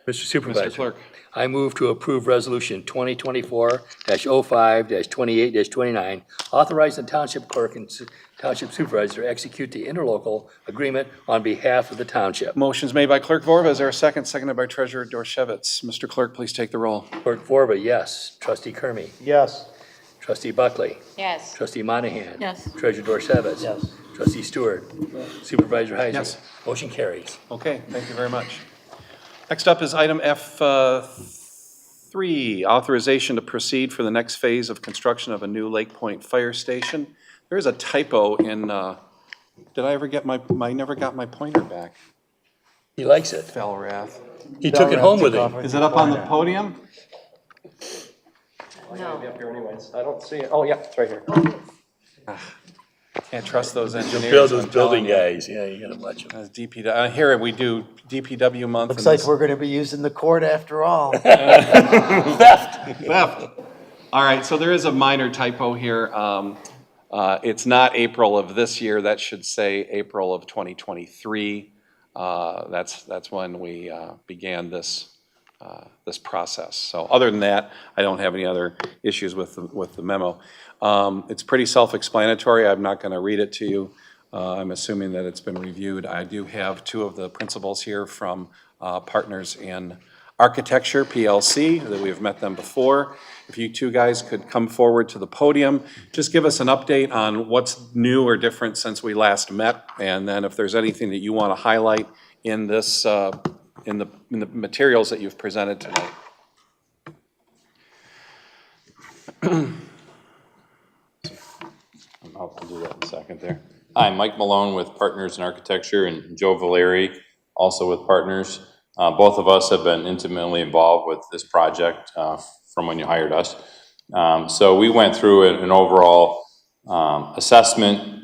Mr. Supervisor. Mr. Clerk? I move to approve Resolution 2024-05-28-29, authorize the township clerk and township supervisor to execute the interlocal agreement on behalf of the township. Motion's made by Clerk Vorba. Is there a second? Seconded by Treasurer Dorchevitz. Mr. Clerk, please take the roll. Clerk Vorba, yes. Trustee Kermy. Yes. Trustee Buckley. Yes. Trustee Monahan. Yes. Treasurer Dorchevitz. Yes. Trustee Stewart. Supervisor Heisler. Yes. Motion carries. Okay, thank you very much. Next up is item F3, authorization to proceed for the next phase of construction of a new Lake Point Fire Station. There is a typo in, did I ever get I never got my pointer back. He likes it. Felrath. He took it home with him. Is it up on the podium? No. Up here anyways. I don't see it. Oh, yeah, it's right here. Can't trust those engineers. Build those I'm telling building you. guys. Yeah, you gotta watch them. As DPW, here we do DPW month. Looks and like this- we're gonna be using the court after all. Theft. All right, so there is a minor typo here. It's not April of this year. That should say April of 2023. That's when we began this process. So other than that, I don't have any other issues with the memo. It's pretty self-explanatory. I'm not going to read it to you. I'm assuming that it's been reviewed. I do have two of the principals here from Partners in Architecture, PLC, that we've met them before. If you two guys could come forward to the podium, just give us an update on what's new or different since we last met, and then if there's anything that you want to highlight in this, in the materials that you've presented tonight. I'll do that in a second there. Hi, Mike Malone with Partners in Architecture and Joe Valeri, also with Partners. Both of us have been intimately involved with this project from when you hired us. So we went through an overall assessment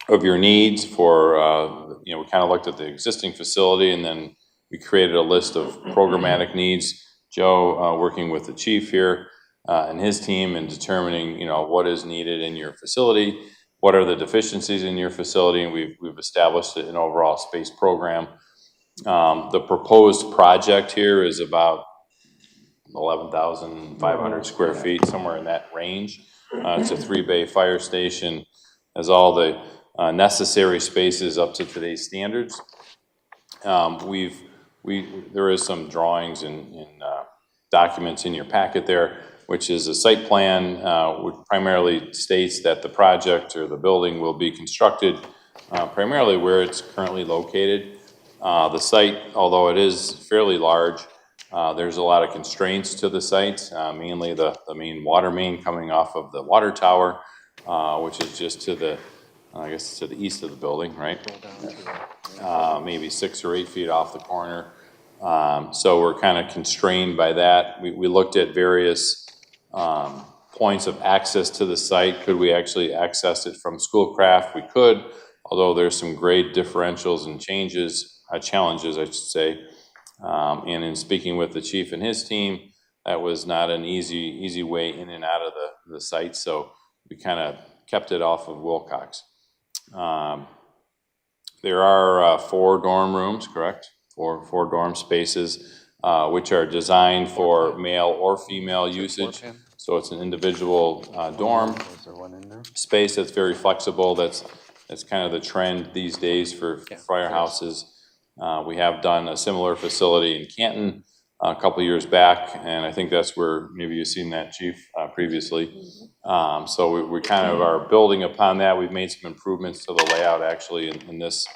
of your needs for, we kind of looked at the existing facility, and then we created a list of programmatic needs. Joe, working with the chief here and his team, and determining, what is needed in your facility, what are the deficiencies in your facility, and we've established an overall space program. The proposed project here is about 11,500 square feet, somewhere in that range. It's a 3-bay fire station, has all the necessary spaces up to today's standards. There is some drawings and documents in your packet there, which is a site plan, which primarily states that the project or the building will be constructed primarily where it's currently located. The site, although it is fairly large, there's a lot of constraints to the site, mainly the main water main coming off of the water tower, which is just to the, I guess, to the east of the building, right? Maybe 6 or 8 feet off the corner. So we're kind of constrained by that. We looked at various points of access to the site. Could we actually access it from Schoolcraft? We could, although there's some grade differentials and challenges, I should say. And in speaking with the chief and his team, that was not an easy way in and out of the site, so we kind of kept it off of Wilcox. There are 4 dorm rooms, correct? Four dorm spaces, which are designed for male or female usage. So it's an individual dorm space that's very flexible. That's kind of the trend these days for firehouses. We have done a similar facility in Canton a couple years back, and I think that's where maybe you've seen that, Chief, previously. So we kind of are building upon that. We've made some improvements to the layout actually in this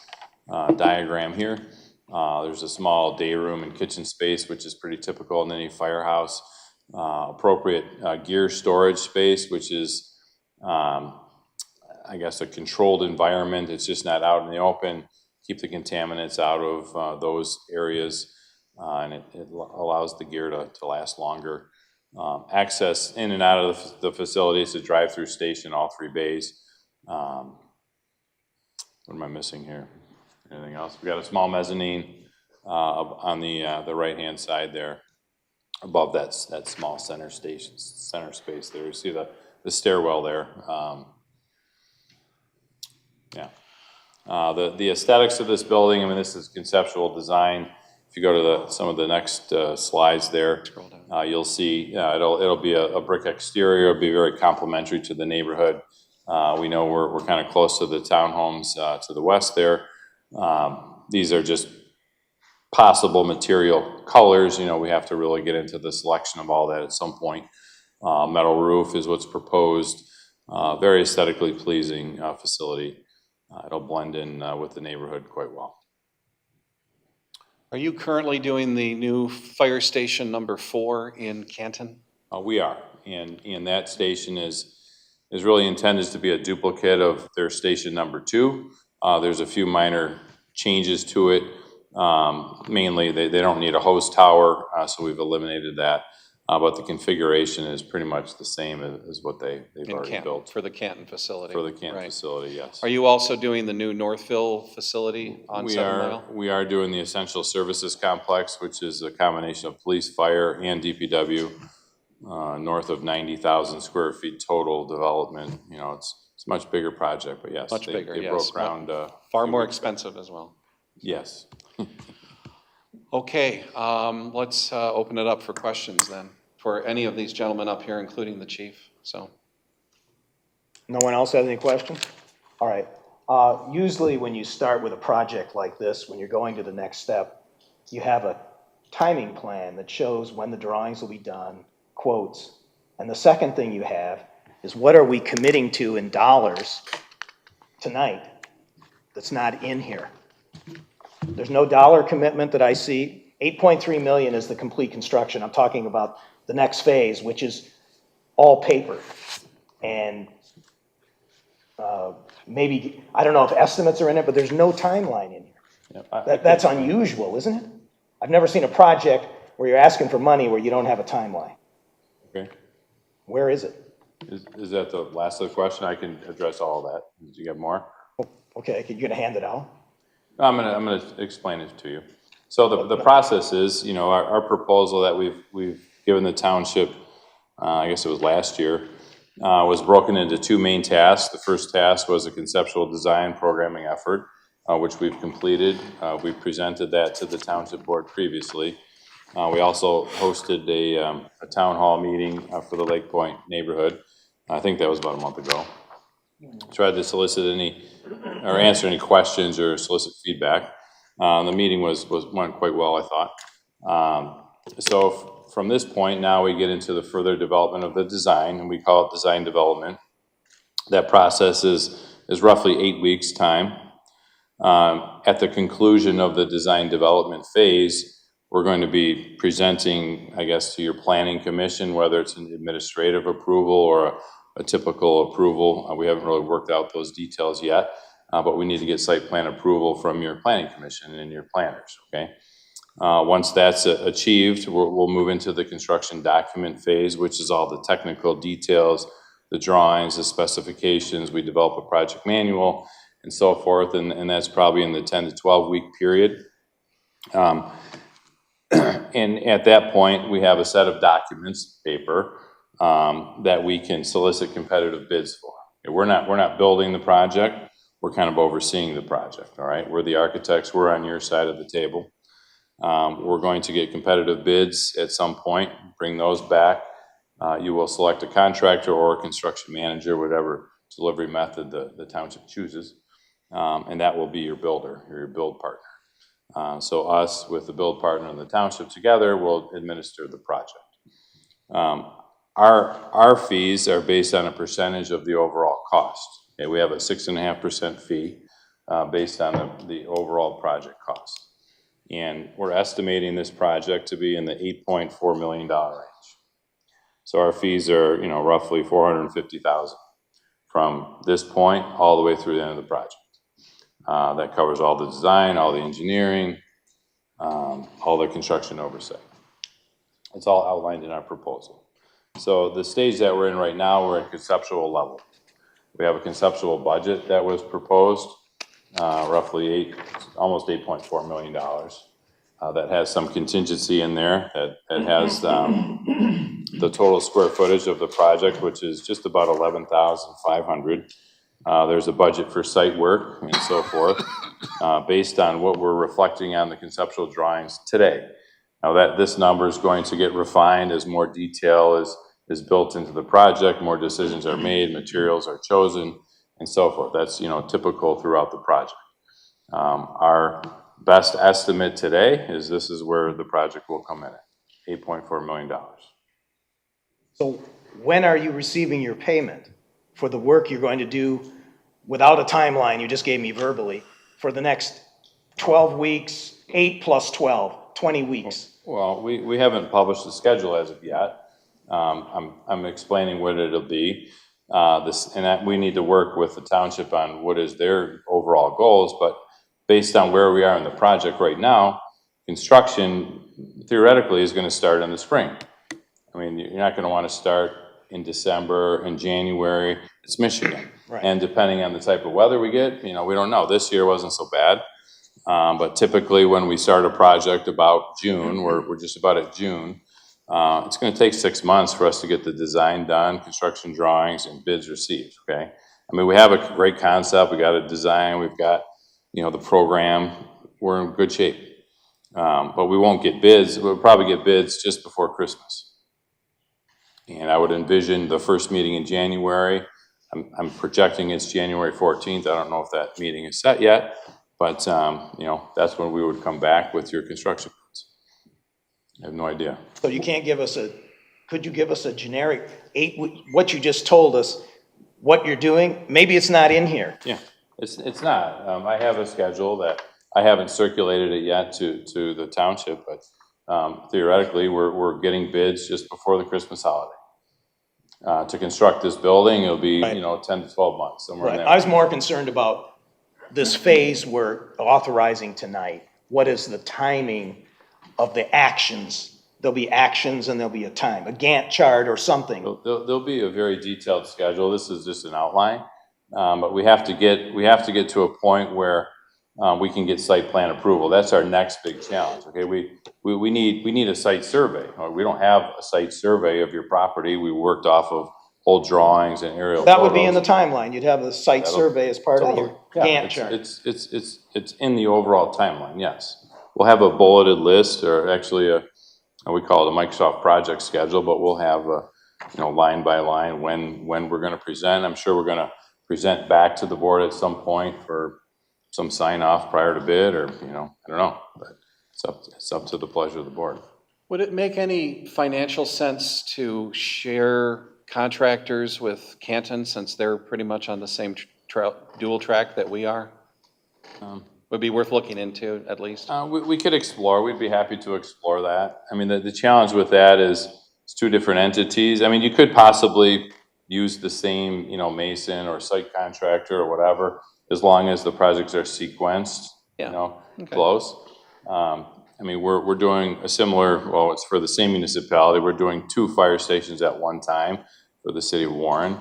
diagram here. There's a small day room and kitchen space, which is pretty typical in any firehouse. Appropriate gear storage space, which is, I guess, a controlled environment. It's just not out in the open. Keep the contaminants out of those areas, and it allows the gear to last longer. Access in and out of the facility is a drive-through station, all 3 bays. What am I missing here? Anything else? We got a small mezzanine on the right-hand side there, above that small center space there. You see the stairwell there. Yeah. The aesthetics of this building, I mean, this is conceptual design. If you go to some of the next slides there, you'll see it'll be a brick exterior. It'll be very complementary to the neighborhood. We know we're kind of close to the townhomes to the west there. These are just possible material colors. You know, we have to really get into the selection of all that at some point. Metal roof is what's proposed. Very aesthetically pleasing facility. It'll blend in with the neighborhood quite well. Are you currently doing the new fire station number 4 in Canton? We are, and that station is really intended to be a duplicate of their station number 2. There's a few minor changes to it. Mainly, they don't need a hose tower, so we've eliminated that. But the configuration is pretty much the same as what they've already built. For the Canton facility. For the Canton right. facility, yes. Are you also doing the new Northville facility on 7 Mile? We are doing the Essential Services Complex, which is a combination of police, fire, and DPW. North of 90,000 square feet total development. You know, it's a much bigger project, but yes. Much bigger, they yes. broke ground. Far more expensive as well. Yes. Okay, let's open it up for questions then, for any of these gentlemen up here, including the chief, so. No one else has any questions? All right. Usually when you start with a project like this, when you're going to the next step, you have a timing plan that shows when the drawings will be done, quotes. And the second thing you have is what are we committing to in dollars tonight that's not in here? There's no dollar commitment that I see. 8.3 million is the complete construction. I'm talking about the next phase, which is all paper. And maybe, I don't know if estimates are in it, but there's no timeline in here. That's unusual, isn't it? I've never seen a project where you're asking for money where you don't have a timeline. Okay. Where is it? Is that the last of the question? I can address all of that. Do you got more? Okay, you're gonna hand it out? I'm gonna explain it to you. So the process is, you know, our proposal that we've given the township, I guess it was last year, was broken into 2 main tasks. The first task was a conceptual design programming effort, which we've completed. We presented that to the township board previously. We also hosted a town hall meeting for the Lake Point neighborhood. I think that was about a month ago. Tried to solicit or answer any questions or solicit feedback. The meeting went quite well, I thought. So from this point, now we get into the further development of the design, and we call it design development. That process is roughly 8 weeks' time. At the conclusion of the design development phase, we're going to be presenting, I guess, to your planning commission, whether it's an administrative approval or a typical approval. We haven't really worked out those details yet, but we need to get site plan approval from your planning commission and your planners, okay? Once that's achieved, we'll move into the construction document phase, which is all the technical details, the drawings, the specifications. We develop a project manual and so forth, and that's probably in the 10 to 12 week period. And at that point, we have a set of documents, paper, that we can solicit competitive bids for. We're not building the project. We're kind of overseeing the project, all right? We're the architects. We're on your side of the table. We're going to get competitive bids at some point, bring those back. You will select a contractor or a construction manager, whatever delivery method the township chooses, and that will be your builder, your build partner. So us with the build partner and the township together will administer the project. Our fees are based on a percentage of the overall cost. Okay, we have a 6.5% fee based on the overall project cost. And we're estimating this project to be in the $8.4 million range. So our fees are, you know, roughly $450,000 from this point all the way through the end of the project. That covers all the design, all the engineering, all the construction oversight. It's all outlined in our proposal. So the stage that we're in right now, we're at conceptual level. We have a conceptual budget that was proposed, roughly almost $8.4 million. That has some contingency in there that has the total square footage of the project, which is just about 11,500. There's a budget for site work and so forth, based on what we're reflecting on the conceptual drawings today. Now this number is going to get refined as more detail is built into the project, more decisions are made, materials are chosen, and so forth. That's, typical throughout the project. Our best estimate today is this is where the project will come in at, $8.4 million. So when are you receiving your payment for the work you're going to do without a timeline you just gave me verbally for the next 12 weeks, 8 plus 12, 20 weeks? Well, we haven't published the schedule as of yet. I'm explaining what it'll be. We need to work with the township on what is their overall goals, but based on where we are in the project right now, construction theoretically is going to start in the spring. I mean, you're not going to want to start in December and January. It's Michigan. Right. And depending on the type of weather we get, we don't know. This year wasn't so bad. But typically when we start a project about June, we're just about at June, it's going to take 6 months for us to get the design done, construction drawings, and bids received, okay? I mean, we have a great concept. We got a design. We've got, the program. We're in good shape. But we won't get bids. We'll probably get bids just before Christmas. And I would envision the first meeting in January. I'm projecting it's January 14th. I don't know if that meeting is set yet, but that's when we would come back with your construction bids. I have no idea. So you can't give us could you give us a generic what you just told us, what you're doing? Maybe it's not in here. Yeah, it's not. I have a schedule that I haven't circulated it yet to the township, but theoretically we're getting bids just before the Christmas holiday. To construct this building, it'll be, Right. 10 to 12 months, somewhere in Right. there. I was more concerned about this phase we're authorizing tonight. What is the timing of the actions? There'll be actions and there'll be a time, a Gantt chart or something. There'll be a very detailed schedule. This is just an outline, but we have to get to a point where we can get site plan approval. That's our next big challenge. Okay, we need a site survey. We don't have a site survey of your property. We worked off of old drawings and aerial That would be in the photos. timeline. You'd have the site survey as part of your Yeah, Gantt it's- chart. It's in the overall timeline, yes. We'll have a bulleted list, or actually we call it a Microsoft project schedule, but we'll have line by line when we're gonna present. I'm sure we're gonna present back to the board at some point for some sign off prior to bid, or, I don't know, but it's up to the pleasure of the board. Would it make any financial sense to share contractors with Canton, since they're pretty much on the same dual track that we are? Would be worth looking into, at least. We could explore, we'd be happy to explore that. I mean, the challenge with that is it's two different entities. I mean, you could possibly use the same, mason or site contractor or whatever, as long as the projects are sequenced, Okay. close. I mean, we're doing a similar, well, it's for the same municipality. We're doing 2 fire stations at one time for the city of Warren,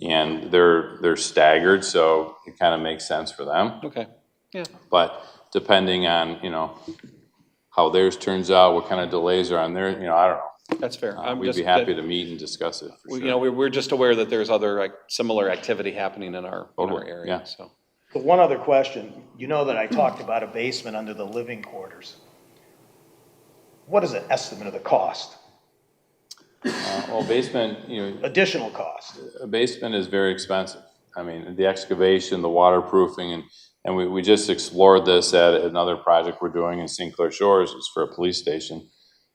and they're staggered, so it kind of makes sense for them. Okay, yeah. But depending on, how theirs turns out, what kind of delays are on there, I don't know. That's fair. We'd be happy to meet and discuss it, for sure. We're just aware that there's other similar activity happening in our Totally, area, yeah. so. But one other question. You know that I talked about a basement under the living quarters. What is an estimate of the cost? Well, basement, Additional cost? a basement is very expensive. I mean, the excavation, the waterproofing, and we just explored this at another project we're doing in St. Clair Shores. It's for a police station.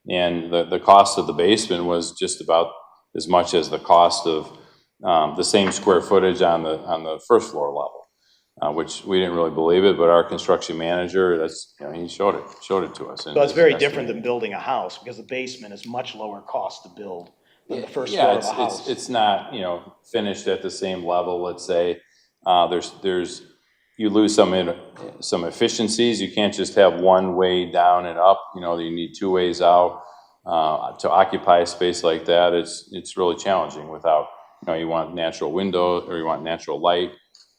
And the cost of the basement was just about as much as the cost of the same square footage on the first floor level, which we didn't really believe it, but our construction manager, he showed it to us. So it's very different than building a house, because the basement is much lower cost to build than the first floor of a house. It's not, finished at the same level, let's say. You lose some efficiencies. You can't just have one way down and up, you need 2 ways out. To occupy a space like that, it's really challenging without, you want natural window, or you want natural light.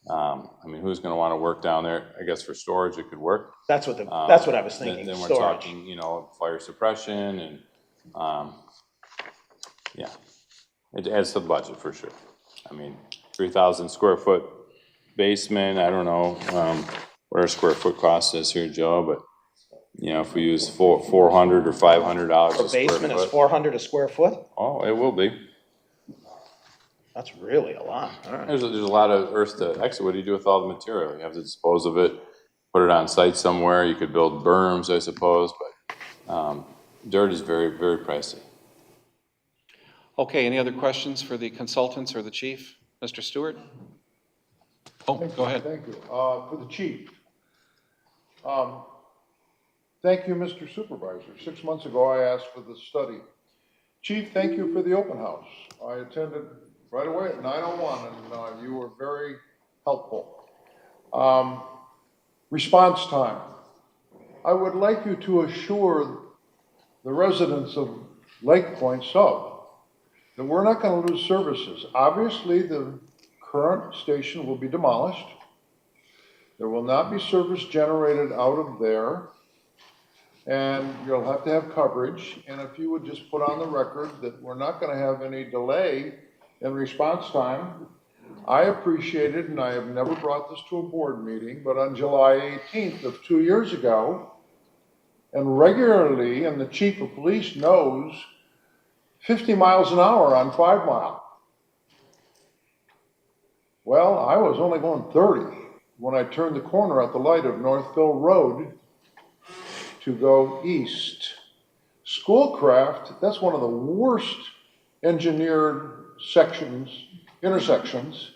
I mean, who's gonna wanna work down there? I guess for storage, it could work. That's what I was thinking, Then we're storage. talking, fire suppression and, yeah, it adds to the budget for sure. I mean, 3,000 square foot basement, I don't know, what our square foot cost is here, Joe, but, you know, if we use $400 or $500 The a square basement is foot. 400 a square foot? Oh, it will be. That's really a lot. All right. There's a lot of earth to exit. What do you do with all the material? You have to dispose of it, put it on site somewhere. You could build berms, I suppose, but dirt is very, very pricey. Okay, any other questions for the consultants or the chief? Mr. Stewart? Oh, go ahead. Thank you. For the chief. Thank you, Mr. Supervisor. 6 months ago, I asked for the study. Chief, thank you for the open house. I attended right away at 9:01, and you were very helpful. Response time. I would like you to assure the residents of Lake Point Sub that we're not going to lose services. Obviously, the current station will be demolished. There will not be service generated out of there, and you'll have to have coverage. And if you would just put on the record that we're not going to have any delay in response time. I appreciate it, and I have never brought this to a board meeting, but on July 18th of 2 years ago, and regularly, and the chief of police knows, 50 miles an hour on 5 Mile. Well, I was only going 30 when I turned the corner at the light of Northville Road to go east. Schoolcraft, that's one of the worst engineered intersections,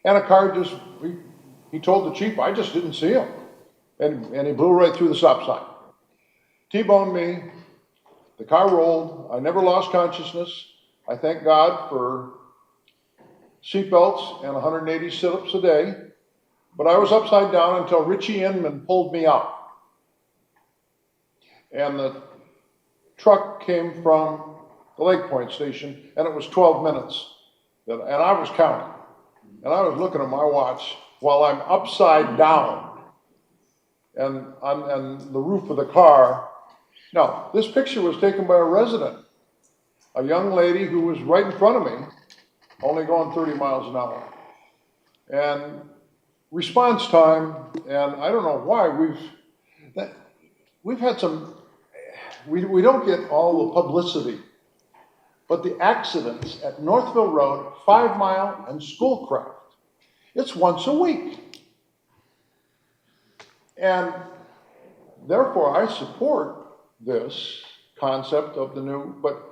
and a car just, he told the chief, I just didn't see him. And he blew right through the stop sign. T-boned me, the car rolled, I never lost consciousness. I thank God for seatbelts and 180 sit-ups a day, but I was upside down until Richie Inman pulled me out. And the truck came from the Lake Point station, and it was 12 minutes. And I was counting. And I was looking at my watch while I'm upside down and on the roof of the car. Now, this picture was taken by a resident, a young lady who was right in front of me, only going 30 miles an hour. And response time, and I don't know why, we've had some, we don't get all the publicity, but the accidents at Northville Road, 5 Mile, and Schoolcraft, it's once a week. And therefore, I support this concept of the new, but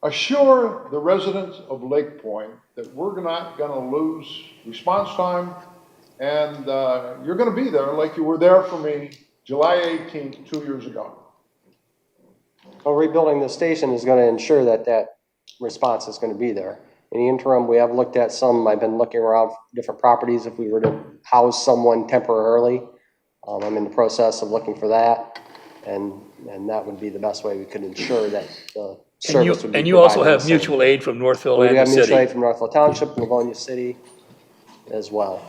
assure the residents of Lake Point that we're not going to lose response time, and you're going to be there like you were there for me July 18th, 2 years ago. Well, rebuilding the station is going to ensure that that response is going to be there. In the interim, we have looked at some, I've been looking around different properties if we were to house someone temporarily. I'm in the process of looking for that, and that would be the best way we could ensure that the service would be And you also provided have the same. mutual aid from Northville We and the have mutual aid city. from Northville Township, Livonia City as well.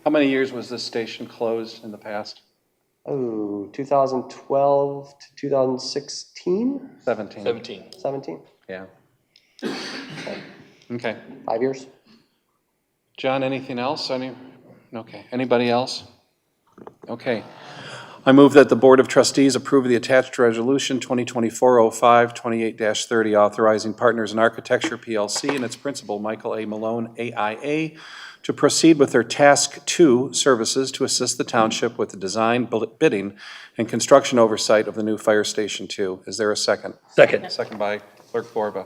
How many years was this station closed in the past? Oh, 2012 to 2016? 17. 17? Yeah. Okay. 5 years? John, anything else? Okay. Anybody else? Okay. I move that the Board of Trustees approve the attached resolution 2024-05, 28-30, authorizing Partners in Architecture PLC and its principal, Michael A. Malone, AIA, to proceed with their Task 2 services to assist the township with the design, bidding, and construction oversight of the new Fire Station 2. Is there a second? Second. Second by Clerk Borba.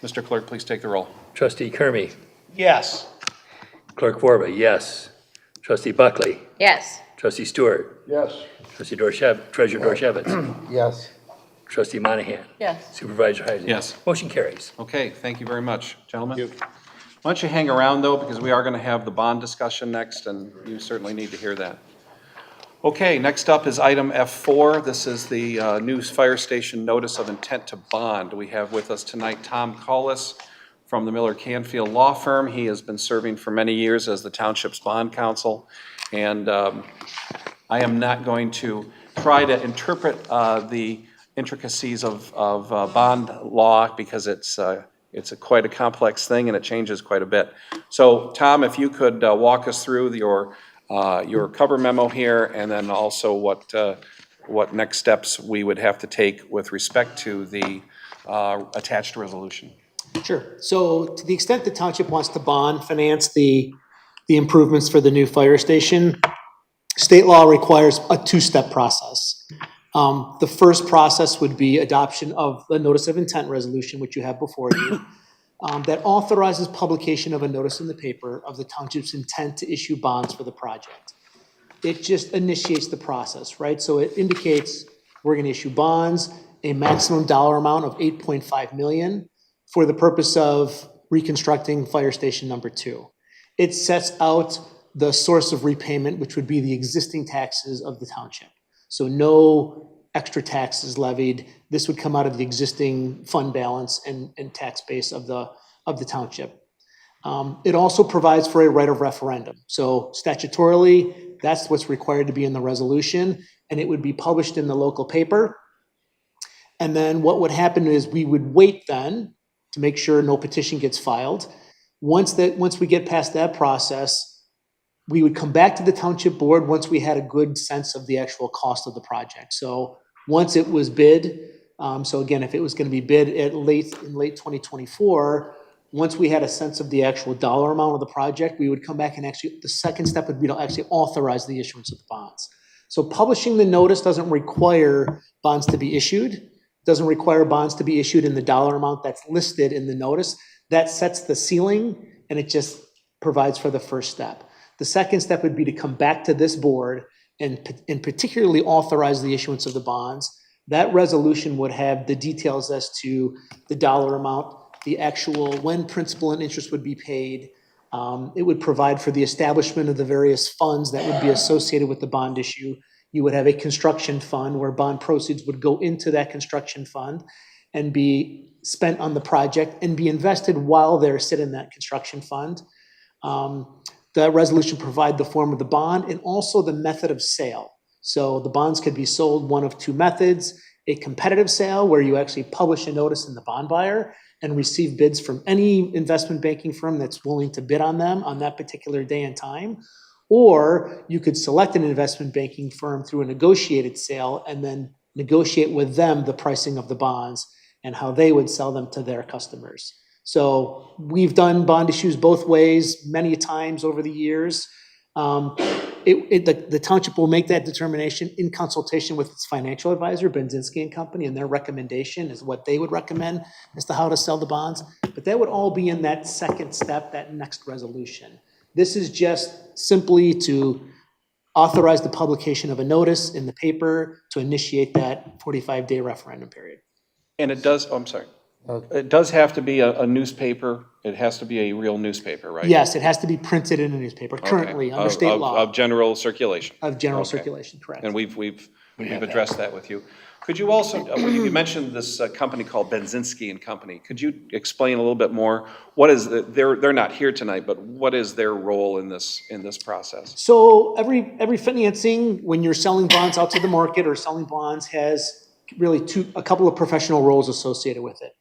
Mr. Clerk, please take the roll. Trustee Kermy. Yes. Clerk Borba, yes. Trustee Buckley. Yes. Trustee Stewart. Yes. Trustee Treasurer Dorchevitz. Yes. Trustee Monahan. Yes. Supervisor Heisler. Yes. Motion carries. Okay, thank you very much, gentlemen. Why don't you hang around, though, because we are going to have the bond discussion next, and you certainly need to hear that. Okay, next up is item F4. This is the new fire station notice of intent to bond. We have with us tonight Tom Collis from the Miller Canfield Law Firm. He has been serving for many years as the township's bond counsel, and I am not going to try to interpret the intricacies of bond law because it's It's quite a complex thing, and it changes quite a bit. So, Tom, if you could walk us through your cover memo here, and then also what next steps we would have to take with respect to the attached resolution. Sure. So to the extent the township wants to bond finance the improvements for the new fire station, state law requires a two-step process. The first process would be adoption of the notice of intent resolution, which you have before you, that authorizes publication of a notice in the paper of the township's intent to issue bonds for the project. It just initiates the process, right? So it indicates we're going to issue bonds, a maximum dollar amount of $8.5 million for the purpose of reconstructing fire station number 2. It sets out the source of repayment, which would be the existing taxes of the township. So no extra taxes levied. This would come out of the existing fund balance and tax base of the township. It also provides for a right of referendum. So statutorily, that's what's required to be in the resolution, and it would be published in the local paper. And then what would happen is we would wait then to make sure no petition gets filed. Once we get past that process, we would come back to the township board once we had a good sense of the actual cost of the project. So once it was bid, so again, if it was going to be bid in late 2024, once we had a sense of the actual dollar amount of the project, we would come back and actually, the second step would be to actually authorize the issuance of the bonds. So publishing the notice doesn't require bonds to be issued, doesn't require bonds to be issued in the dollar amount that's listed in the notice. That sets the ceiling, and it just provides for the first step. The second step would be to come back to this board and particularly authorize the issuance of the bonds. That resolution would have the details as to the dollar amount, the actual when principal and interest would be paid. It would provide for the establishment of the various funds that would be associated with the bond issue. You would have a construction fund where bond proceeds would go into that construction fund and be spent on the project and be invested while they're sitting in that construction fund. The resolution provide the form of the bond and also the method of sale. So the bonds could be sold one of two methods: a competitive sale where you actually publish a notice in the bond buyer and receive bids from any investment banking firm that's willing to bid on them on that particular day and time. Or you could select an investment banking firm through a negotiated sale and then negotiate with them the pricing of the bonds and how they would sell them to their customers. So we've done bond issues both ways many times over the years. The township will make that determination in consultation with its financial advisor, Benzinski and Company, and their recommendation is what they would recommend as to how to sell the bonds. But that would all be in that second step, that next resolution. This is just simply to authorize the publication of a notice in the paper to initiate that 45-day referendum period. And it does, oh, I'm sorry. It does have to be a newspaper. It has to be a real newspaper, right? Yes, it has to be printed in a newspaper, currently, under state law. Of general circulation. Of general circulation, correct. And we've addressed that with you. Could you also, you mentioned this company called Benzinski and Company. Could you explain a little bit more? What is they're not here tonight, but what is their role in this process? So every financing, when you're selling bonds out to the market or selling bonds, has really a couple of professional roles associated with it.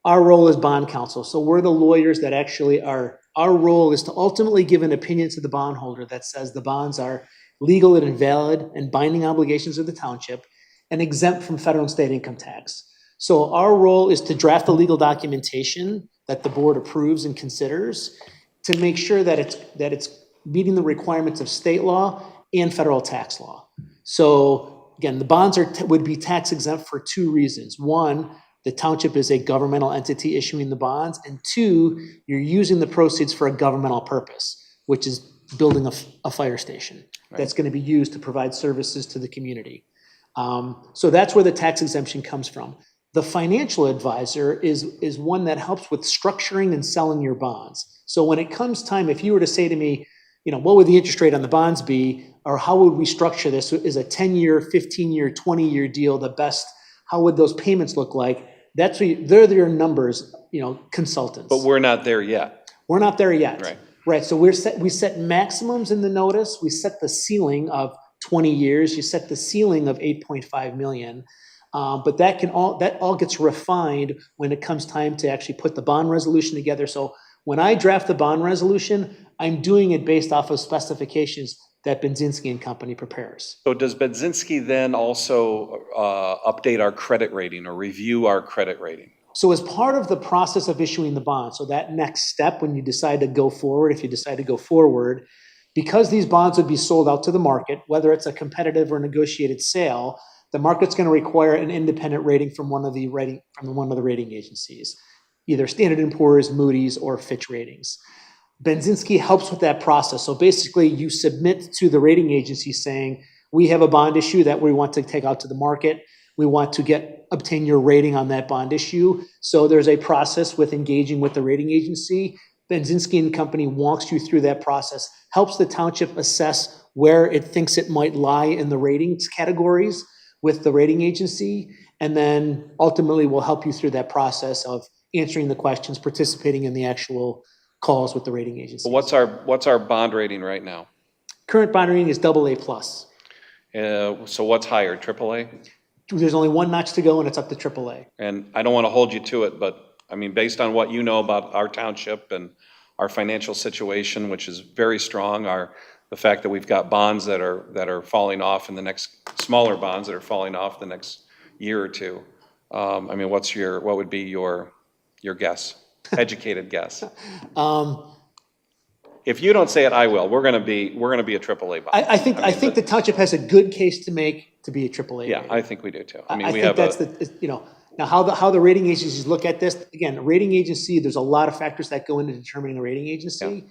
Our role is bond counsel. So we're the lawyers that actually our role is to ultimately give an opinion to the bondholder that says the bonds are legal and invalid and binding obligations of the township and exempt from federal and state income tax. So our role is to draft the legal documentation that the board approves and considers to make sure that it's meeting the requirements of state law and federal tax law. So again, the bonds would be tax exempt for two reasons. One, the township is a governmental entity issuing the bonds, and two, you're using the proceeds for a governmental purpose, which is building a fire station that's going to be used to provide services to the community. So that's where the tax exemption comes from. The financial advisor is one that helps with structuring and selling your bonds. So when it comes time, if you were to say to me, what would the interest rate on the bonds be, or how would we structure this? Is a 10-year, 15-year, 20-year deal the best? How would those payments look like? That's what they're your numbers, consultants. But we're not there yet. We're not there yet. Right. Right. So we set maximums in the notice. We set the ceiling of 20 years. You set the ceiling of 8.5 million. But that all gets refined when it comes time to actually put the bond resolution together. So when I draft the bond resolution, I'm doing it based off of specifications that Benzinski and Company prepares. So does Benzinski then also update our credit rating or review our credit rating? So as part of the process of issuing the bond, so that next step when you decide to go forward, if you decide to go forward, because these bonds would be sold out to the market, whether it's a competitive or negotiated sale, the market's going to require an independent rating from one of the rating agencies, either Standard & Poor's, Moody's, or Fitch Ratings. Benzinski helps with that process. So basically, you submit to the rating agency saying, we have a bond issue that we want to take out to the market. We want to obtain your rating on that bond issue. So there's a process with engaging with the rating agency. Benzinski and Company walks you through that process, helps the township assess where it thinks it might lie in the ratings categories with the rating agency, and then ultimately will help you through that process of answering the questions, participating in the actual calls with the rating agency. What's our bond rating right now? Current bond rating is AA+. So what's higher, AAA? There's only one notch to go, and it's up to AAA. And I don't want to hold you to it, but I mean, based on what you know about our township and our financial situation, which is very strong, the fact that we've got bonds that are falling off in the next, smaller bonds that are falling off the next year or two. I mean, what would be your guess, educated guess? If you don't say it, I will. We're gonna be a AAA bond. I think the township has a good case to make to be a AAA. Yeah, rating. I think we do too. I mean, I we think have that's now how the rating agencies look at this. Again, a rating agency, there's a lot of factors that go into determining a rating agency.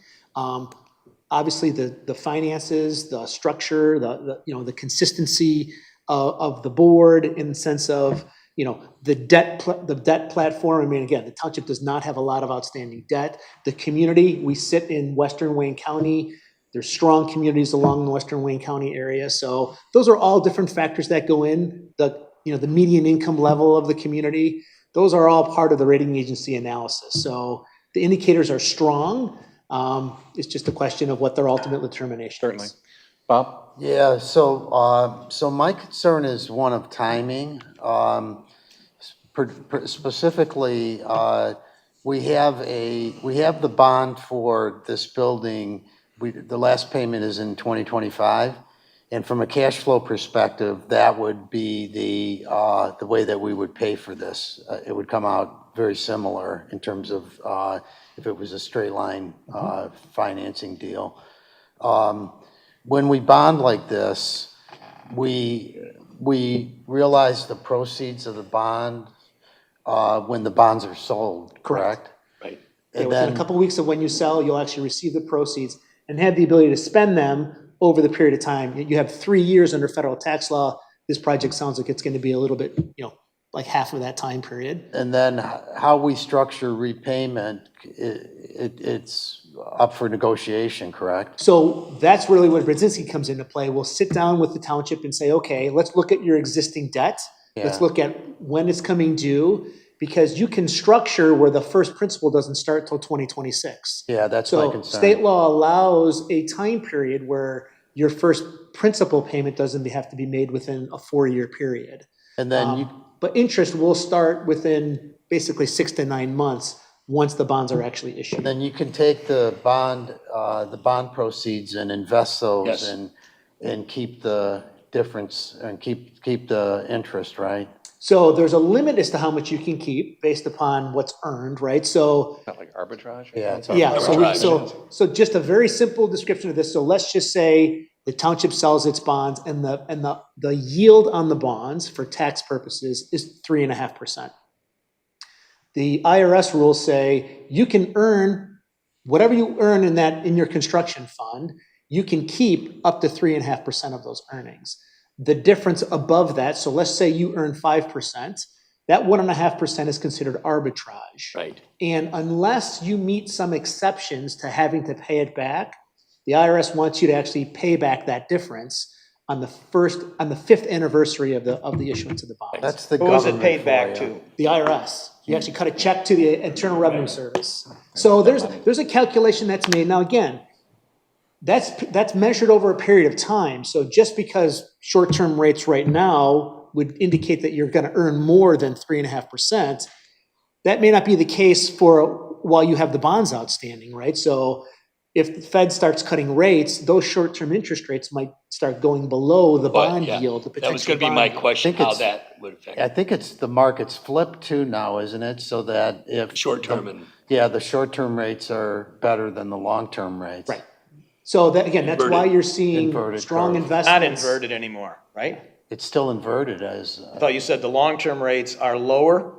Obviously, the finances, the structure, the consistency of the board in the sense of the debt platform. I mean, again, the township does not have a lot of outstanding debt. The community, we sit in Western Wayne County. There's strong communities along the Western Wayne County area. So those are all different factors that go in. The median income level of the community, those are all part of the rating agency analysis. So the indicators are strong. It's just a question of what their ultimate determination certainly. is. Bob? Yeah, so my concern is one of timing. Specifically, we have the bond for this building. The last payment is in 2025, and from a cash flow perspective, that would be the way that we would pay for this. It would come out very similar in terms of if it was a straight line financing deal. When we bond like this, we realize the proceeds of the bond when the bonds are sold, correct? Right. Yeah, within a couple of weeks of when you sell, you'll actually receive the proceeds and have the ability to spend them over the period of time. You have 3 years under federal tax law. This project sounds like it's going to be a little bit, like half of that time period. And then how we structure repayment, it's up for negotiation, correct? So that's really where Brzezinski comes into play. We'll sit down with the township and say, okay, let's look at your existing debt. Let's look at when it's coming due, because you can structure where the first principal doesn't start till 2026. Yeah, that's my So concern. state law allows a time period where your first principal payment doesn't have to be made within a 4-year period. And then but interest will start within basically 6 to 9 months once the bonds are actually issued. then you can take the bond proceeds and invest those Yes. and keep the difference and keep the interest, right? So there's a limit as to how much you can keep based upon what's earned, right? So Not like arbitrage? Yeah, it's yeah, Arbitrage. so just a very simple description of this. So let's just say the township sells its bonds and the yield on the bonds for tax purposes is 3.5%. The IRS rules say you can earn whatever you earn in your construction fund, you can keep up to 3.5% of those earnings. The difference above that, so let's say you earn 5%, that 1.5% is considered arbitrage. Right. And unless you meet some exceptions to having to pay it back, the IRS wants you to actually pay back that difference on the 5th anniversary of the issuance of the bonds. That's the Who is government it paid for back you. to? The IRS. You actually cut a check to the Internal Revenue Service. So there's a calculation that's made. Now, again, that's measured over a period of time. So just because short-term rates right now would indicate that you're gonna earn more than 3.5%. That may not be the case while you have the bonds outstanding, right? So if the Fed starts cutting rates, those short-term interest rates might start going below the But, bond yeah, yield, the that was potential gonna be bond my yield. question, think how it's- that would affect I think it's, the market's flipped too now, isn't it? So that if. short-term and. Yeah, the short-term rates are better than the long-term rates. Right. So that, again, that's why Inverted. you're seeing Inverted strong curve. investments. Not inverted anymore, right? It's still inverted as, I thought you said the long-term rates are lower.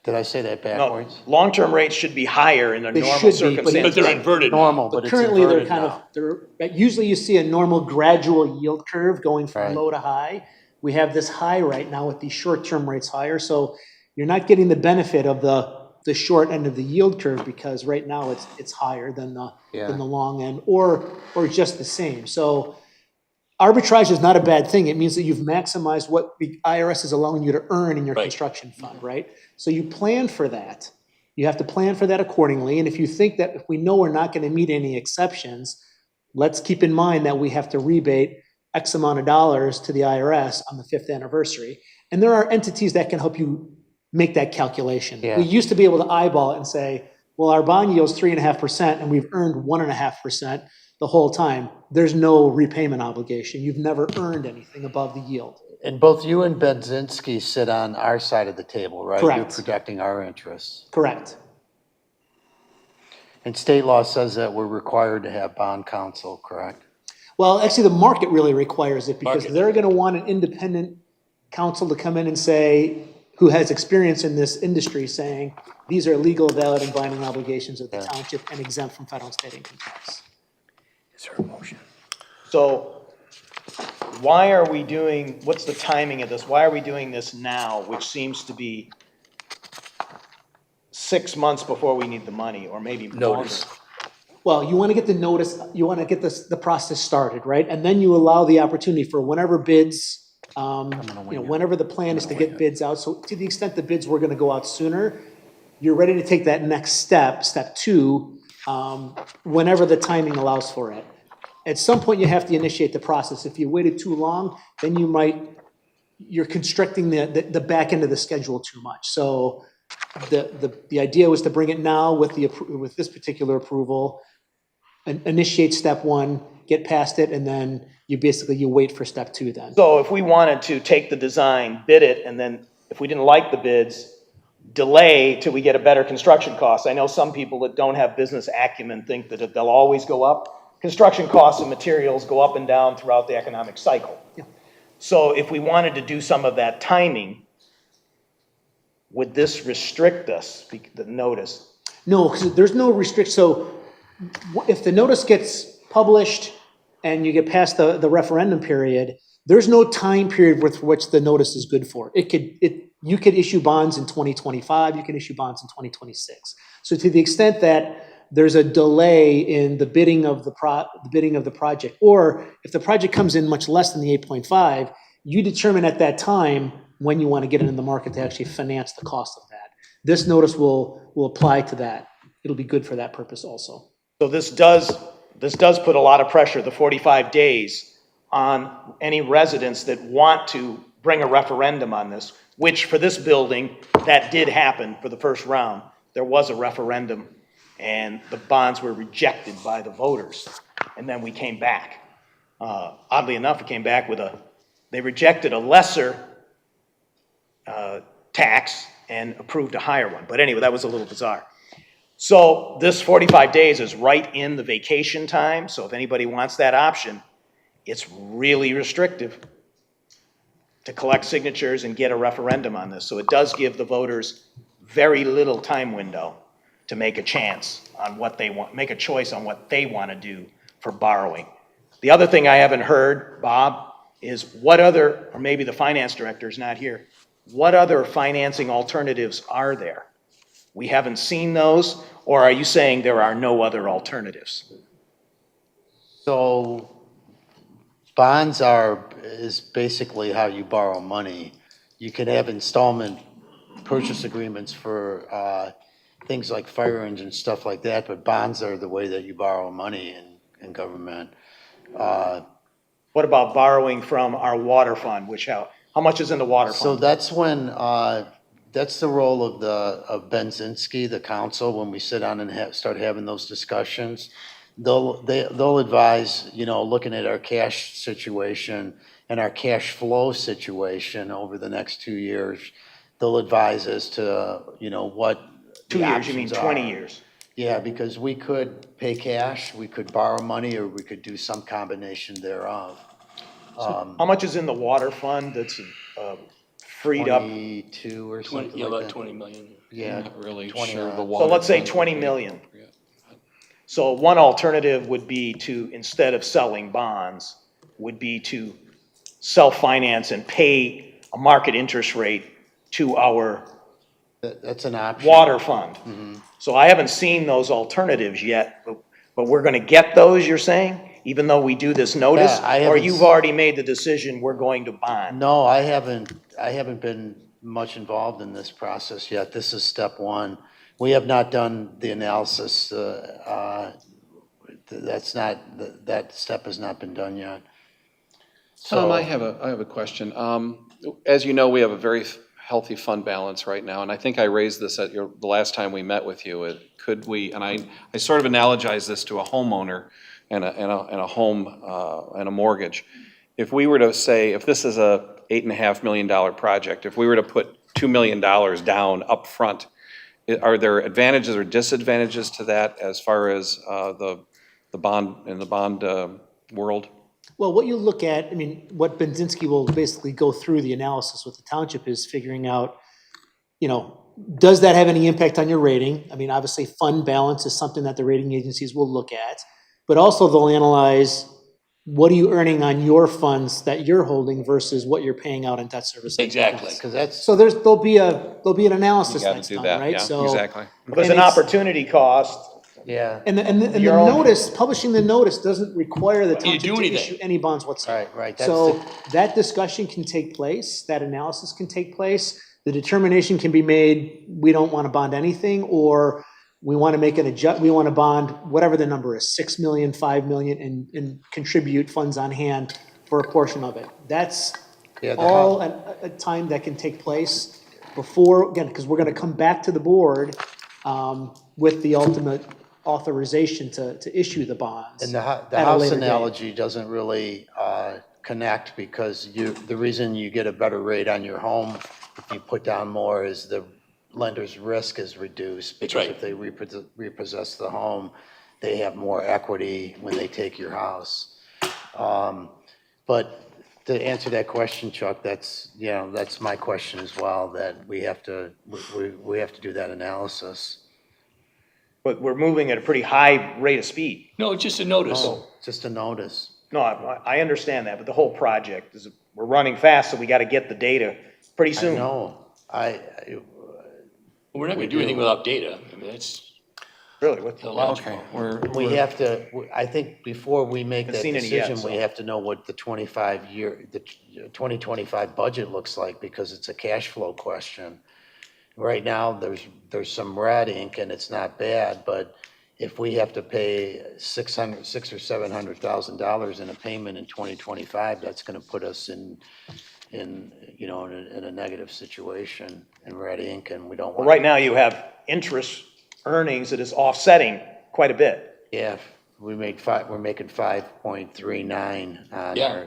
did I say that No, backwards? long-term rates should be higher in a They normal should be, but circumstance. But they're inverted now. Normal, but But it's currently, they're inverted kind now. of, usually you see a normal gradual yield curve going from Right. low to high. We have this high right now with these short-term rates higher, so you're not getting the benefit of the short end of the yield curve because right now it's higher than the long end, or just the same. So arbitrage is not a bad thing. It means that you've maximized what the IRS is allowing you to earn in your Right. construction fund, right? So you plan for that. You have to plan for that accordingly. And if you think that if we know we're not going to meet any exceptions, let's keep in mind that we have to rebate X amount of dollars to the IRS on the 5th anniversary. And there are entities that can help you make that calculation. Yeah. We used to be able to eyeball it and say, well, our bond yield's 3.5% and we've earned 1.5% the whole time. There's no repayment obligation. You've never earned anything above the yield. And both you and Benzinski sit on our side of the table, right? Correct. You're protecting our interests. Correct. And state law says that we're required to have bond counsel, correct? Well, actually, the market really requires it because Market. they're going to want an independent counsel to come in and say, who has experience in this industry, saying, these are legal, valid, and binding obligations of the township and exempt from federal and state income tax. Is there a motion? So why are we doing, what's the timing of this? Why are we doing this now, which seems to be 6 months before we need the money, or maybe longer? Notice. Well, you want to get the notice, you want to get the process started, right? And then you allow the opportunity for whenever bids, whenever the plan is to get bids out. So to the extent the bids were going to go out sooner, you're ready to take that next step, step 2, whenever the timing allows for it. At some point, you have to initiate the process. If you waited too long, then you're constricting the back end of the schedule too much. So the idea was to bring it now with this particular approval, and initiate step 1, get past it, and then you wait for step 2 then. So if we wanted to take the design, bid it, and then if we didn't like the bids, delay till we get a better construction cost. I know some people that don't have business acumen think that they'll always go up. Construction costs and materials go up and down throughout the economic cycle. Yeah. So if we wanted to do some of that timing, would this restrict us, the notice? No, because there's no restriction. So if the notice gets published and you get past the referendum period, there's no time period with which the notice is good for. You could issue bonds in 2025, you can issue bonds in 2026. So to the extent that there's a delay in the bidding of the project, or if the project comes in much less than the 8.5, you determine at that time when you want to get it in the market to actually finance the cost of that. This notice will apply to that. It'll be good for that purpose also. So this does put a lot of pressure, the 45 days, on any residents that want to bring a referendum on this, which for this building, that did happen for the first round. There was a referendum and the bonds were rejected by the voters. And then we came back. Oddly enough, we came back with they rejected a lesser tax and approved a higher one. But anyway, that was a little bizarre. So this 45 days is right in the vacation time. So if anybody wants that option, it's really restrictive to collect signatures and get a referendum on this. So it does give the voters very little time window to make a chance on what they want, make a choice on what they want to do for borrowing. The other thing I haven't heard, Bob, is what other, or maybe the finance director is not here, what other financing alternatives are there? We haven't seen those, or are you saying there are no other alternatives? So bonds is basically how you borrow money. You can have installment purchase agreements for things like fire engines, stuff like that, but bonds are the way that you borrow money in government. What about borrowing from our water fund, which How much is in the water So fund? that's when, that's the role of Benzinski, the council, when we sit down and start having those discussions. They'll advise, looking at our cash situation and our cash flow situation over the next 2 years, they'll advise as to, what 2 the years, you mean options 20 are. years? Yeah, because we could pay cash, we could borrow money, or we could do some combination thereof. How much is in the water fund that's freed up? 22 or something Yeah, like about that. 20 million. Yeah, Not really 20 sure the odd. water. So let's say fund 20 would be million. appropriate. So one alternative would be to, instead of selling bonds, would be to self-finance and pay a market interest rate to our That's an option. water fund. So I haven't seen those alternatives yet, but we're gonna get those, you're saying? Even though we do this notice? Yeah, I Or haven't you've s- already made the decision, we're going to bond? No, I haven't been much involved in this process yet. This is step one. We have not done the analysis, that step has not been done yet. Tom, So, I have a question. As you know, we have a very healthy fund balance right now, and I think I raised this at the last time we met with you. Could we, and I sort of analogize this to a homeowner and a home, and a mortgage. If we were to say, if this is a $8.5 million project, if we were to put $2 million down up front, are there advantages or disadvantages to that as far as the bond, in the bond world? Well, what you look at, what Benzinski will basically go through the analysis with the township is figuring out, does that have any impact on your rating? Obviously, fund balance is something that the rating agencies will look at, but also they'll analyze what are you earning on your funds that you're holding versus what you're paying out in debt service. Exactly. because that's, So there'll be an analysis You gotta that's do done, that, right? yeah, So exactly. There's an And it's- opportunity cost. yeah, And the Your own- notice, publishing the notice doesn't require the you township do to anything. issue any bonds whatsoever. right. That's So that discussion can take place, that analysis can take place. The determination can be made, we don't want to bond anything, or we want to make we want to bond whatever the number is, 6 million, 5 million, and contribute funds on hand for a portion of it. That's Yeah, all a time that can take place before, again, because we're going to come back to the board with the ultimate authorization to issue the bonds. And the at a house later date. analogy doesn't really connect, because the reason you get a better rate on your home if you put down more is the lender's risk is reduced. That's Because right. if they repossess the home, they have more equity when they take your house. But to answer that question, Chuck, that's my question as well, that we have to do that analysis. But we're moving at a pretty high rate of speed. No, it's just a notice. Oh, just a notice. No, I understand that, but the whole project is, we're running fast, so we gotta get the data pretty I soon. know, We're not gonna do anything without data. That's Really, what? illogical. Okay, we have to, I think before we make Haven't that seen any yet, decision, we so. have to know what the 2025 budget looks like, because it's a cash flow question. Right now, there's some red ink and it's not bad, but if we have to pay $600,000 or $700,000 in a payment in 2025, that's gonna put us in a negative situation in red ink, and we don't Well, want. right now you have interest earnings that is offsetting quite a bit. Yeah, we're making 5.39 Yeah.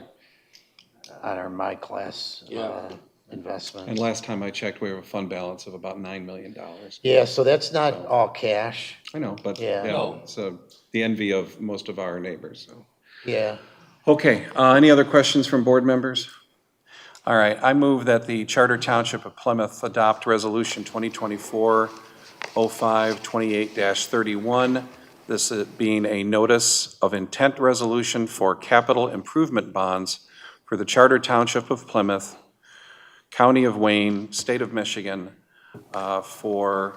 on our my class Yeah. investments. and last time I checked, we have a fund balance of about $9 million. Yeah, so that's not all cash. I know, but Yeah. No. it's the envy of most of our neighbors, so. Yeah, Okay, any other questions from board members? All right, I move that the Charter Township of Plymouth adopt Resolution 2024-05-28-31, this being a notice of intent resolution for capital improvement bonds for the Charter Township of Plymouth, County of Wayne, State of Michigan, for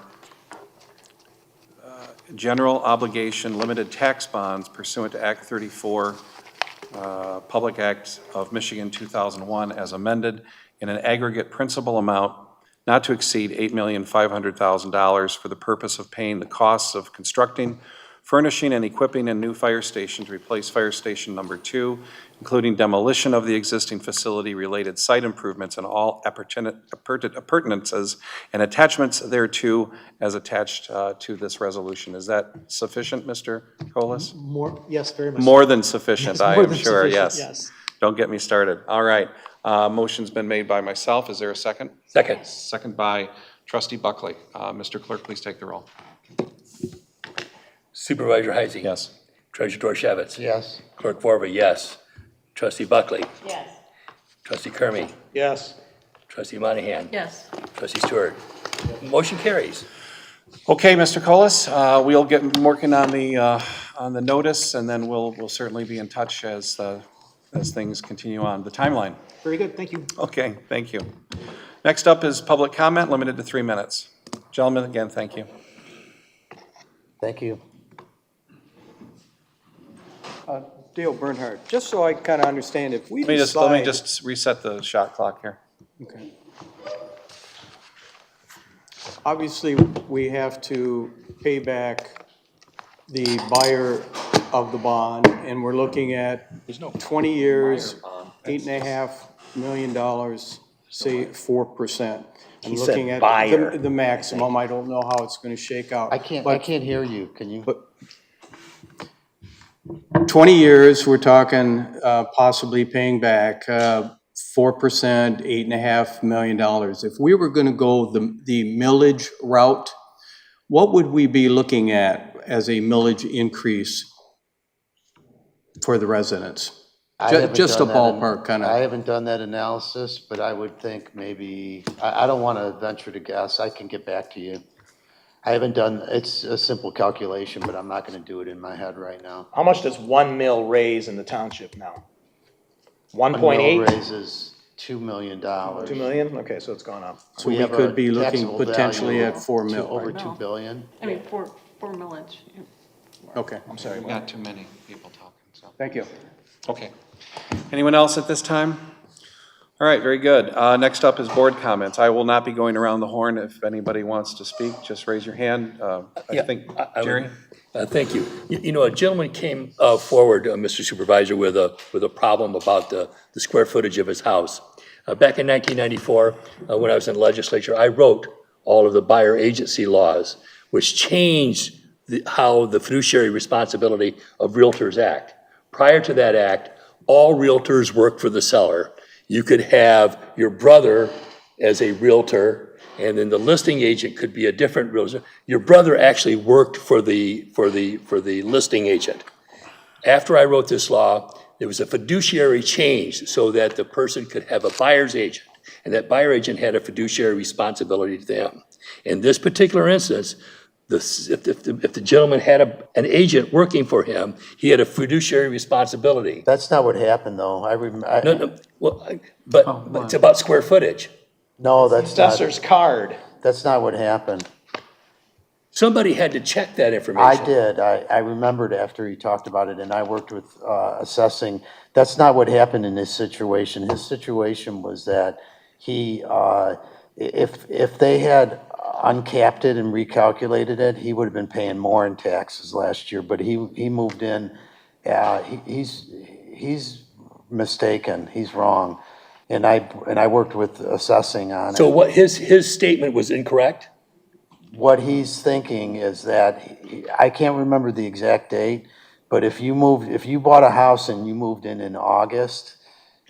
general obligation limited tax bonds pursuant to Act 34, Public Act of Michigan 2001 as amended, in an aggregate principal amount not to exceed $8,500,000 for the purpose of paying the costs of constructing, furnishing and equipping a new fire station to replace Fire Station Number 2, including demolition of the existing facility, related site improvements, and all appurtenances and attachments thereto as attached to this resolution. Is that sufficient, Mr. Colas? Yes, very much. More than sufficient, Yes, I more am than sure, sufficient, yes. Don't get me started. All right. Motion's been made by myself. Is there a second? Second. Second by Trustee Buckley. Mr. Clerk, please take the roll. Supervisor Heisey. Yes. Treasurer Dorchevitz. Yes. Clerk Vorba, yes. Trustee Buckley. Yes. Trustee Kermy. Yes. Trustee Monahan. Yes. Trustee Stewart. Motion carries. Okay, Mr. Colas, we'll get working on the notice, and then we'll certainly be in touch as things continue on the timeline. Very good, thank you. Okay, thank you. Next up is public comment, limited to 3 minutes. Gentlemen, again, thank you. Thank you. Dale Bernhardt, just so I kind of understand, if we Let me decide... just reset the shot clock here. Okay. Obviously, we have to pay back the buyer of the bond, and we're looking at 20 years, $8.5 million, say 4%. I'm He said looking at buyer. the maximum. I don't know how it's going to shake out. I can't hear you. Can you? 20 years, we're talking possibly paying back 4%, $8.5 million. If we were going to go the millage route, what would we be looking at as a millage increase for the residents? Just a ballpark kind of. I haven't done that analysis, but I would think maybe, I don't want to venture to guess. I can get back to you. I haven't done, it's a simple calculation, but I'm not going to do it in my head right now. How much does 1 mil raise in the township now? 1.8? Mill raises $2 million. 2 million? Okay, so it's gone up. So we could be looking potentially at 4 mil. Over 2 billion. I mean, for millage. Okay, I'm sorry, we got too many people talking, so. thank you. Okay. Anyone else at this time? All right, very good. Next up is board comments. I will not be going around the horn. If anybody wants to speak, just raise your hand. I think, Jerry? Thank you. You know, a gentleman came forward, Mr. Supervisor, with a problem about the square footage of his house. Back in 1994, when I was in the legislature, I wrote all of the buyer agency laws, which changed how the fiduciary responsibility of realtors act. Prior to that act, all realtors worked for the seller. You could have your brother as a realtor, and then the listing agent could be a different realtor. Your brother actually worked for the listing agent. After I wrote this law, there was a fiduciary change so that the person could have a buyer's agent, and that buyer agent had a fiduciary responsibility to them. In this particular instance, if the gentleman had an agent working for him, he had a fiduciary responsibility. That's not what happened, though. No, well, but it's about square footage. No, that's not. Assessor's card. That's not what happened. Somebody had to check that information. I did. I remembered after he talked about it, and I worked with assessing. That's not what happened in his situation. His situation was that he, if they had uncapped it and recalculated it, he would have been paying more in taxes last year. But he moved in. He's mistaken. He's wrong. And I worked with assessing on it. So what his statement was incorrect? What he's thinking is that, I can't remember the exact date, but if you bought a house and you moved in August,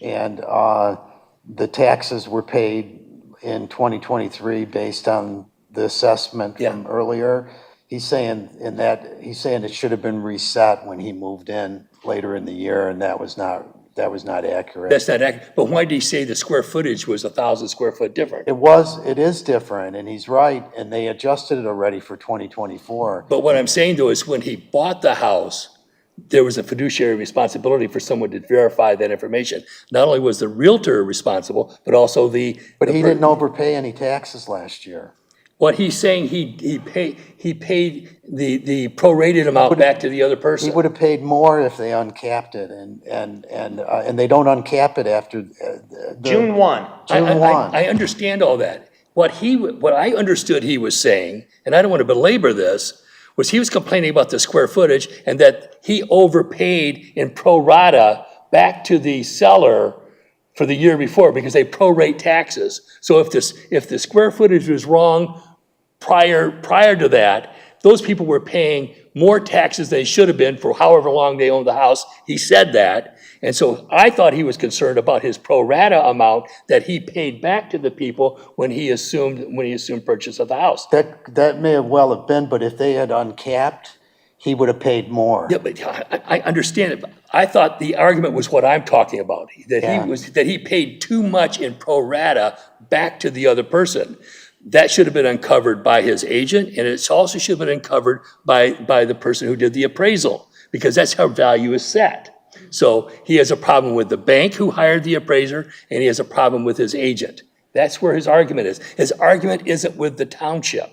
and the taxes were paid in 2023 based on the assessment from earlier, he's saying it should have been reset when he moved in later in the year, and that was not accurate. That's not accurate. But why did he say the square footage was 1,000 square foot different? It is different, and he's right, and they adjusted it already for 2024. But what I'm saying though is when he bought the house, there was a fiduciary responsibility for someone to verify that information. Not only was the realtor responsible, but also But he didn't overpay any taxes last year. What he's saying, he paid the prorated amount back to the other person. He would have paid more if they uncapped it, and they don't uncap it after June 1. June 1. I understand all that. What I understood he was saying, and I don't want to belabor this, was he was complaining about the square footage and that he overpaid in pro rata back to the seller for the year before because they prorate taxes. So if the square footage was wrong prior to that, those people were paying more taxes they should have been for however long they owned the house. He said that. And so I thought he was concerned about his pro rata amount that he paid back to the people when he assumed purchase of the house. That may have well have been, but if they had uncapped, he would have paid more. Yeah, but I understand it. But I thought the argument was what I'm talking about, that he paid too much in pro rata back to the other person. That should have been uncovered by his agent, and it also should have been uncovered by the person who did the appraisal, because that's how value is set. So he has a problem with the bank who hired the appraiser, and he has a problem with his agent. That's where his argument is. His argument isn't with the township.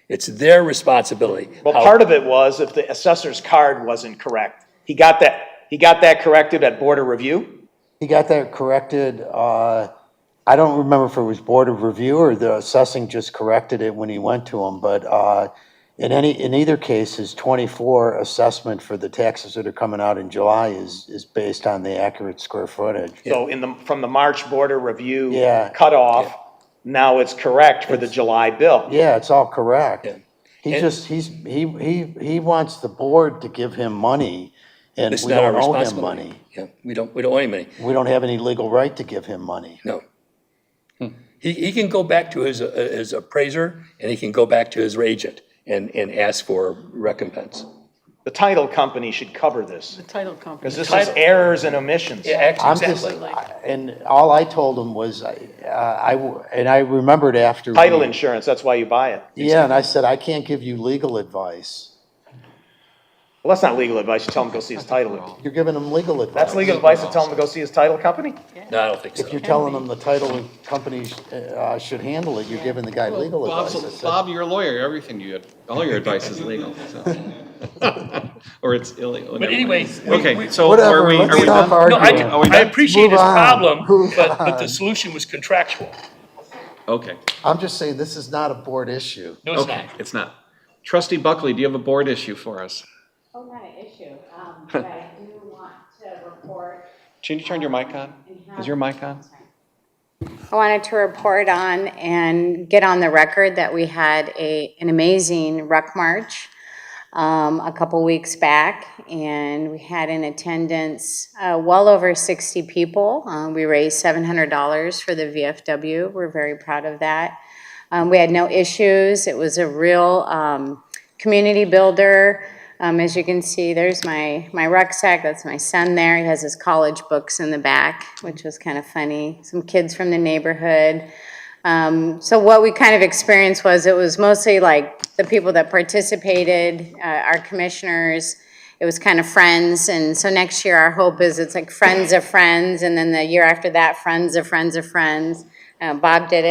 It's their responsibility. Well, part of it was if the assessor's card wasn't correct. He got that corrected at Board of Review? He got that corrected, I don't remember if it was Board of Review or the assessing just corrected it when he went to him, but in either case, his 24 assessment for the taxes that are coming out in July is based on the accurate square footage. So from the March Board of Review Yeah. cutoff, now it's correct for the July bill. Yeah, it's all correct. Yeah. He wants the board to give him money, and It's we not our don't owe him responsibility. money. Yeah, we don't owe him money. We don't have any legal right to give him money. No. He can go back to his appraiser, and he can go back to his agent and ask for recompense. The title company should cover this, The title company. because this is errors and omissions. Yeah, I'm just, exactly. and all I told him was, I remembered after. Title insurance, that's why you buy it. Yeah, and I said, I can't give you legal advice. Well, that's not legal advice, you tell him to go see his title. You're giving him legal advice. That's legal advice to tell him to go see his title company? No, I don't think so. If you're telling him the title company should handle it, you're giving the guy legal advice. I said, Bob, you're a lawyer, all your advice is legal, so. Or it's illegal. But anyway, Okay, so Whatever, are we let's done? stop No, arguing. Are we I done? appreciate Move his on. problem, Move but on. the solution was contractual. Okay, I'm just saying, this is not a board issue. No, it's okay, not. it's not. Trustee Buckley, do you have a board issue for us? Oh, not an issue, but I do want to report. Can you turn your mic on? Is your mic on? I wanted to report on and get on the record that we had an amazing ruck march a couple weeks back, and we had in attendance well over 60 people. We raised $700 for the VFW. We're very proud of that. We had no issues. It was a real community builder. As you can see, there's my rucksack. That's my son there. He has his college books in the back, which was kind of funny. Some kids from the neighborhood. So what we kind of experienced was it was mostly like the people that participated, our commissioners. It was kind of friends. And so next year our hope is it's like friends of friends. And then the year after that, friends of friends of friends. Bob did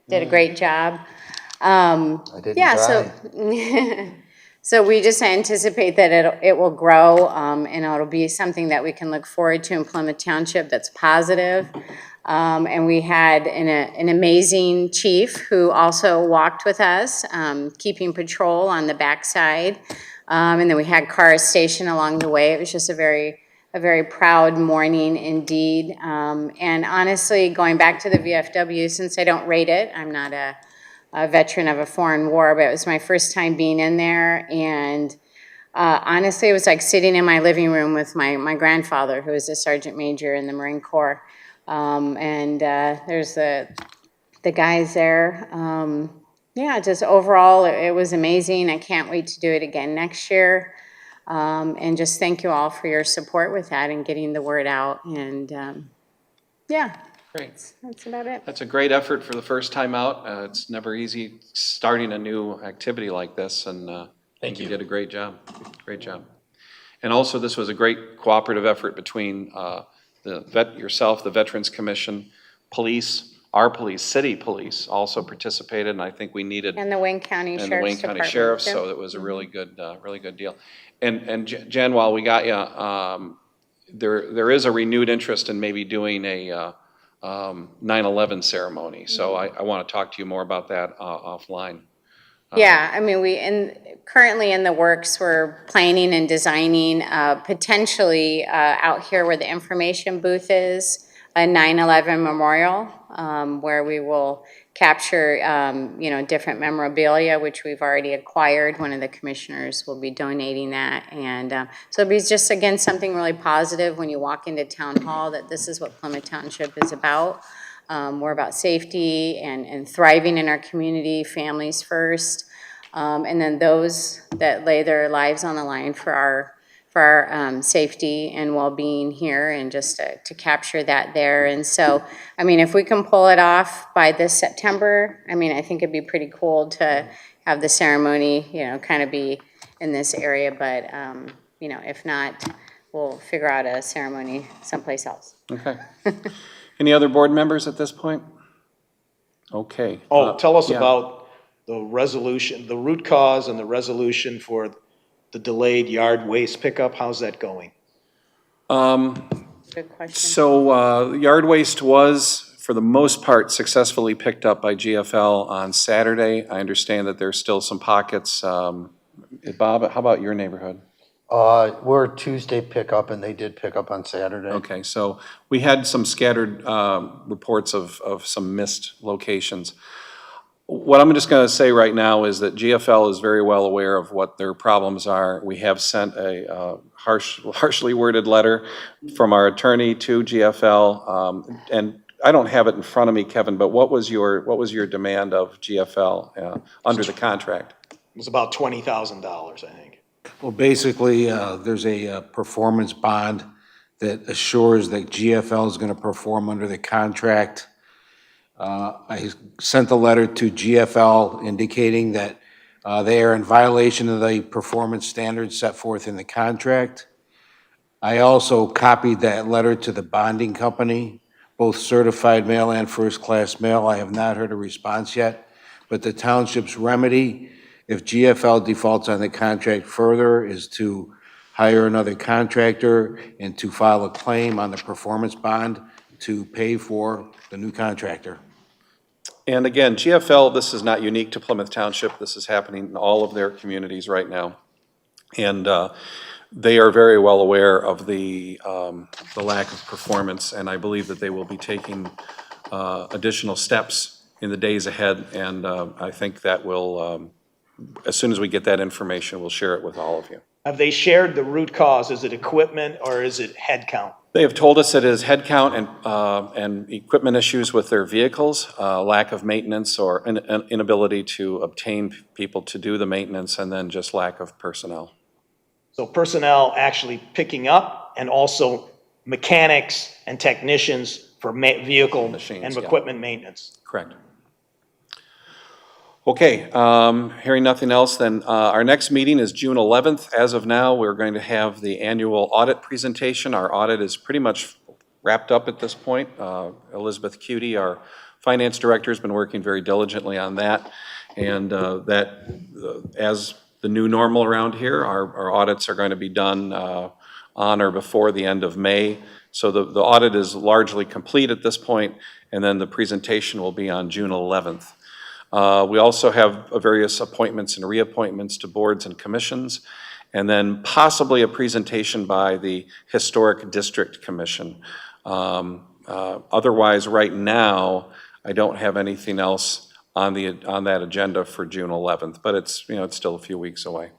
a great job. I didn't Yeah, try. So we just anticipate that it will grow, and it'll be something that we can look forward to in Plymouth Township that's positive. And we had an amazing chief who also walked with us, keeping patrol on the backside. And then we had cars stationed along the way. It was just a very proud morning indeed. And honestly, going back to the VFW, since I don't rate it, I'm not a veteran of a foreign war, but it was my first time being in there, and honestly, it was like sitting in my living room with my grandfather, who was a sergeant major in the Marine Corps, and there's the guys there. Yeah, just overall, it was amazing. I can't wait to do it again next year, and just thank you all for your support with that and getting the word out, and yeah. Great. That's about it. That's a great effort for the first time out. It's never easy starting a new activity like this, and Thank you. did a great job. Great job. And also, this was a great cooperative effort between yourself, the Veterans Commission, police, our police, city police also participated, and I think we needed. And the Wayne County And the Wayne Sheriff's County Department, Sheriff, too. so it was a really good deal. And Jen, while we got you, there is a renewed interest in maybe doing a 9/11 ceremony. So I want to talk to you more about that offline. Yeah, I mean, currently in the works, we're planning and designing, potentially, out here where the information booth is, a 9/11 memorial, where we will capture, different memorabilia, which we've already acquired. One of the commissioners will be donating that. And, so it'll be just, again, something really positive when you walk into town hall, that this is what Plymouth Township is about. We're about safety and thriving in our community, families first. And then those that lay their lives on the line for our safety and well-being here, and just to capture that there. And so, I mean, if we can pull it off by this September, I mean, I think it'd be pretty cool to have the ceremony, kind of be in this area. But, if not, we'll figure out a ceremony someplace else. Okay. Any other board members at this point? Okay. Tell us yeah. about the resolution, the root cause and the resolution for the delayed yard waste pickup. How's that going? Good question. So yard waste was, for the most part, successfully picked up by GFL on Saturday. I understand that there's still some pockets. Bob, how about your neighborhood? We're Tuesday pickup, and they did pick up on Saturday. Okay, so we had some scattered reports of some missed locations. What I'm just going to say right now is that GFL is very well aware of what their problems are. We have sent a harshly worded letter from our attorney to GFL, and I don't have it in front of me, Kevin, but what was your demand of GFL under the contract? It was about $20,000, I think. Well, basically, there's a performance bond that assures that GFL is going to perform under the contract. I sent the letter to GFL indicating that they are in violation of the performance standards set forth in the contract. I also copied that letter to the bonding company, both certified mail and first-class mail. I have not heard a response yet, but the township's remedy, if GFL defaults on the contract further, is to hire another contractor and to file a claim on the performance bond to pay for the new contractor. And again, GFL, this is not unique to Plymouth Township. This is happening in all of their communities right now. And they are very well aware of the lack of performance, and I believe that they will be taking additional steps in the days ahead. And I think that will, as soon as we get that information, we'll share it with all of you. Have they shared the root cause? Is it equipment or is it head count? They have told us it is headcount and equipment issues with their vehicles, lack of maintenance or an inability to obtain people to do the maintenance, and then just lack of personnel. So personnel actually picking up, and also mechanics and technicians for vehicle Machines, and yeah. equipment maintenance. Correct. Okay, hearing nothing else, then our next meeting is June 11th. As of now, we're going to have the annual audit presentation. Our audit is pretty much wrapped up at this point. Elizabeth Cutie, our finance director, has been working very diligently on that. And as the new normal around here, our audits are going to be done on or before the end of May. So the audit is largely complete at this point, and then the presentation will be on June 11th. We also have various appointments and reappointments to boards and commissions, and then possibly a presentation by the Historic District Commission. Otherwise, right now, I don't have anything else on that agenda for June 11th, but it's still a few weeks away.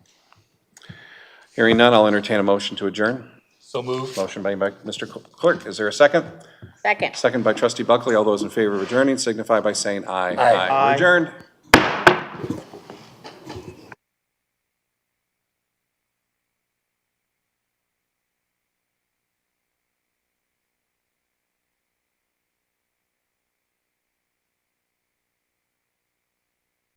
Hearing none, I'll entertain a motion to adjourn. So moved. Motion made by Mr. Clerk. Is there a second? Second. Second by Trustee Buckley. All those in favor of adjourning signify by saying aye. Aye. We're adjourned.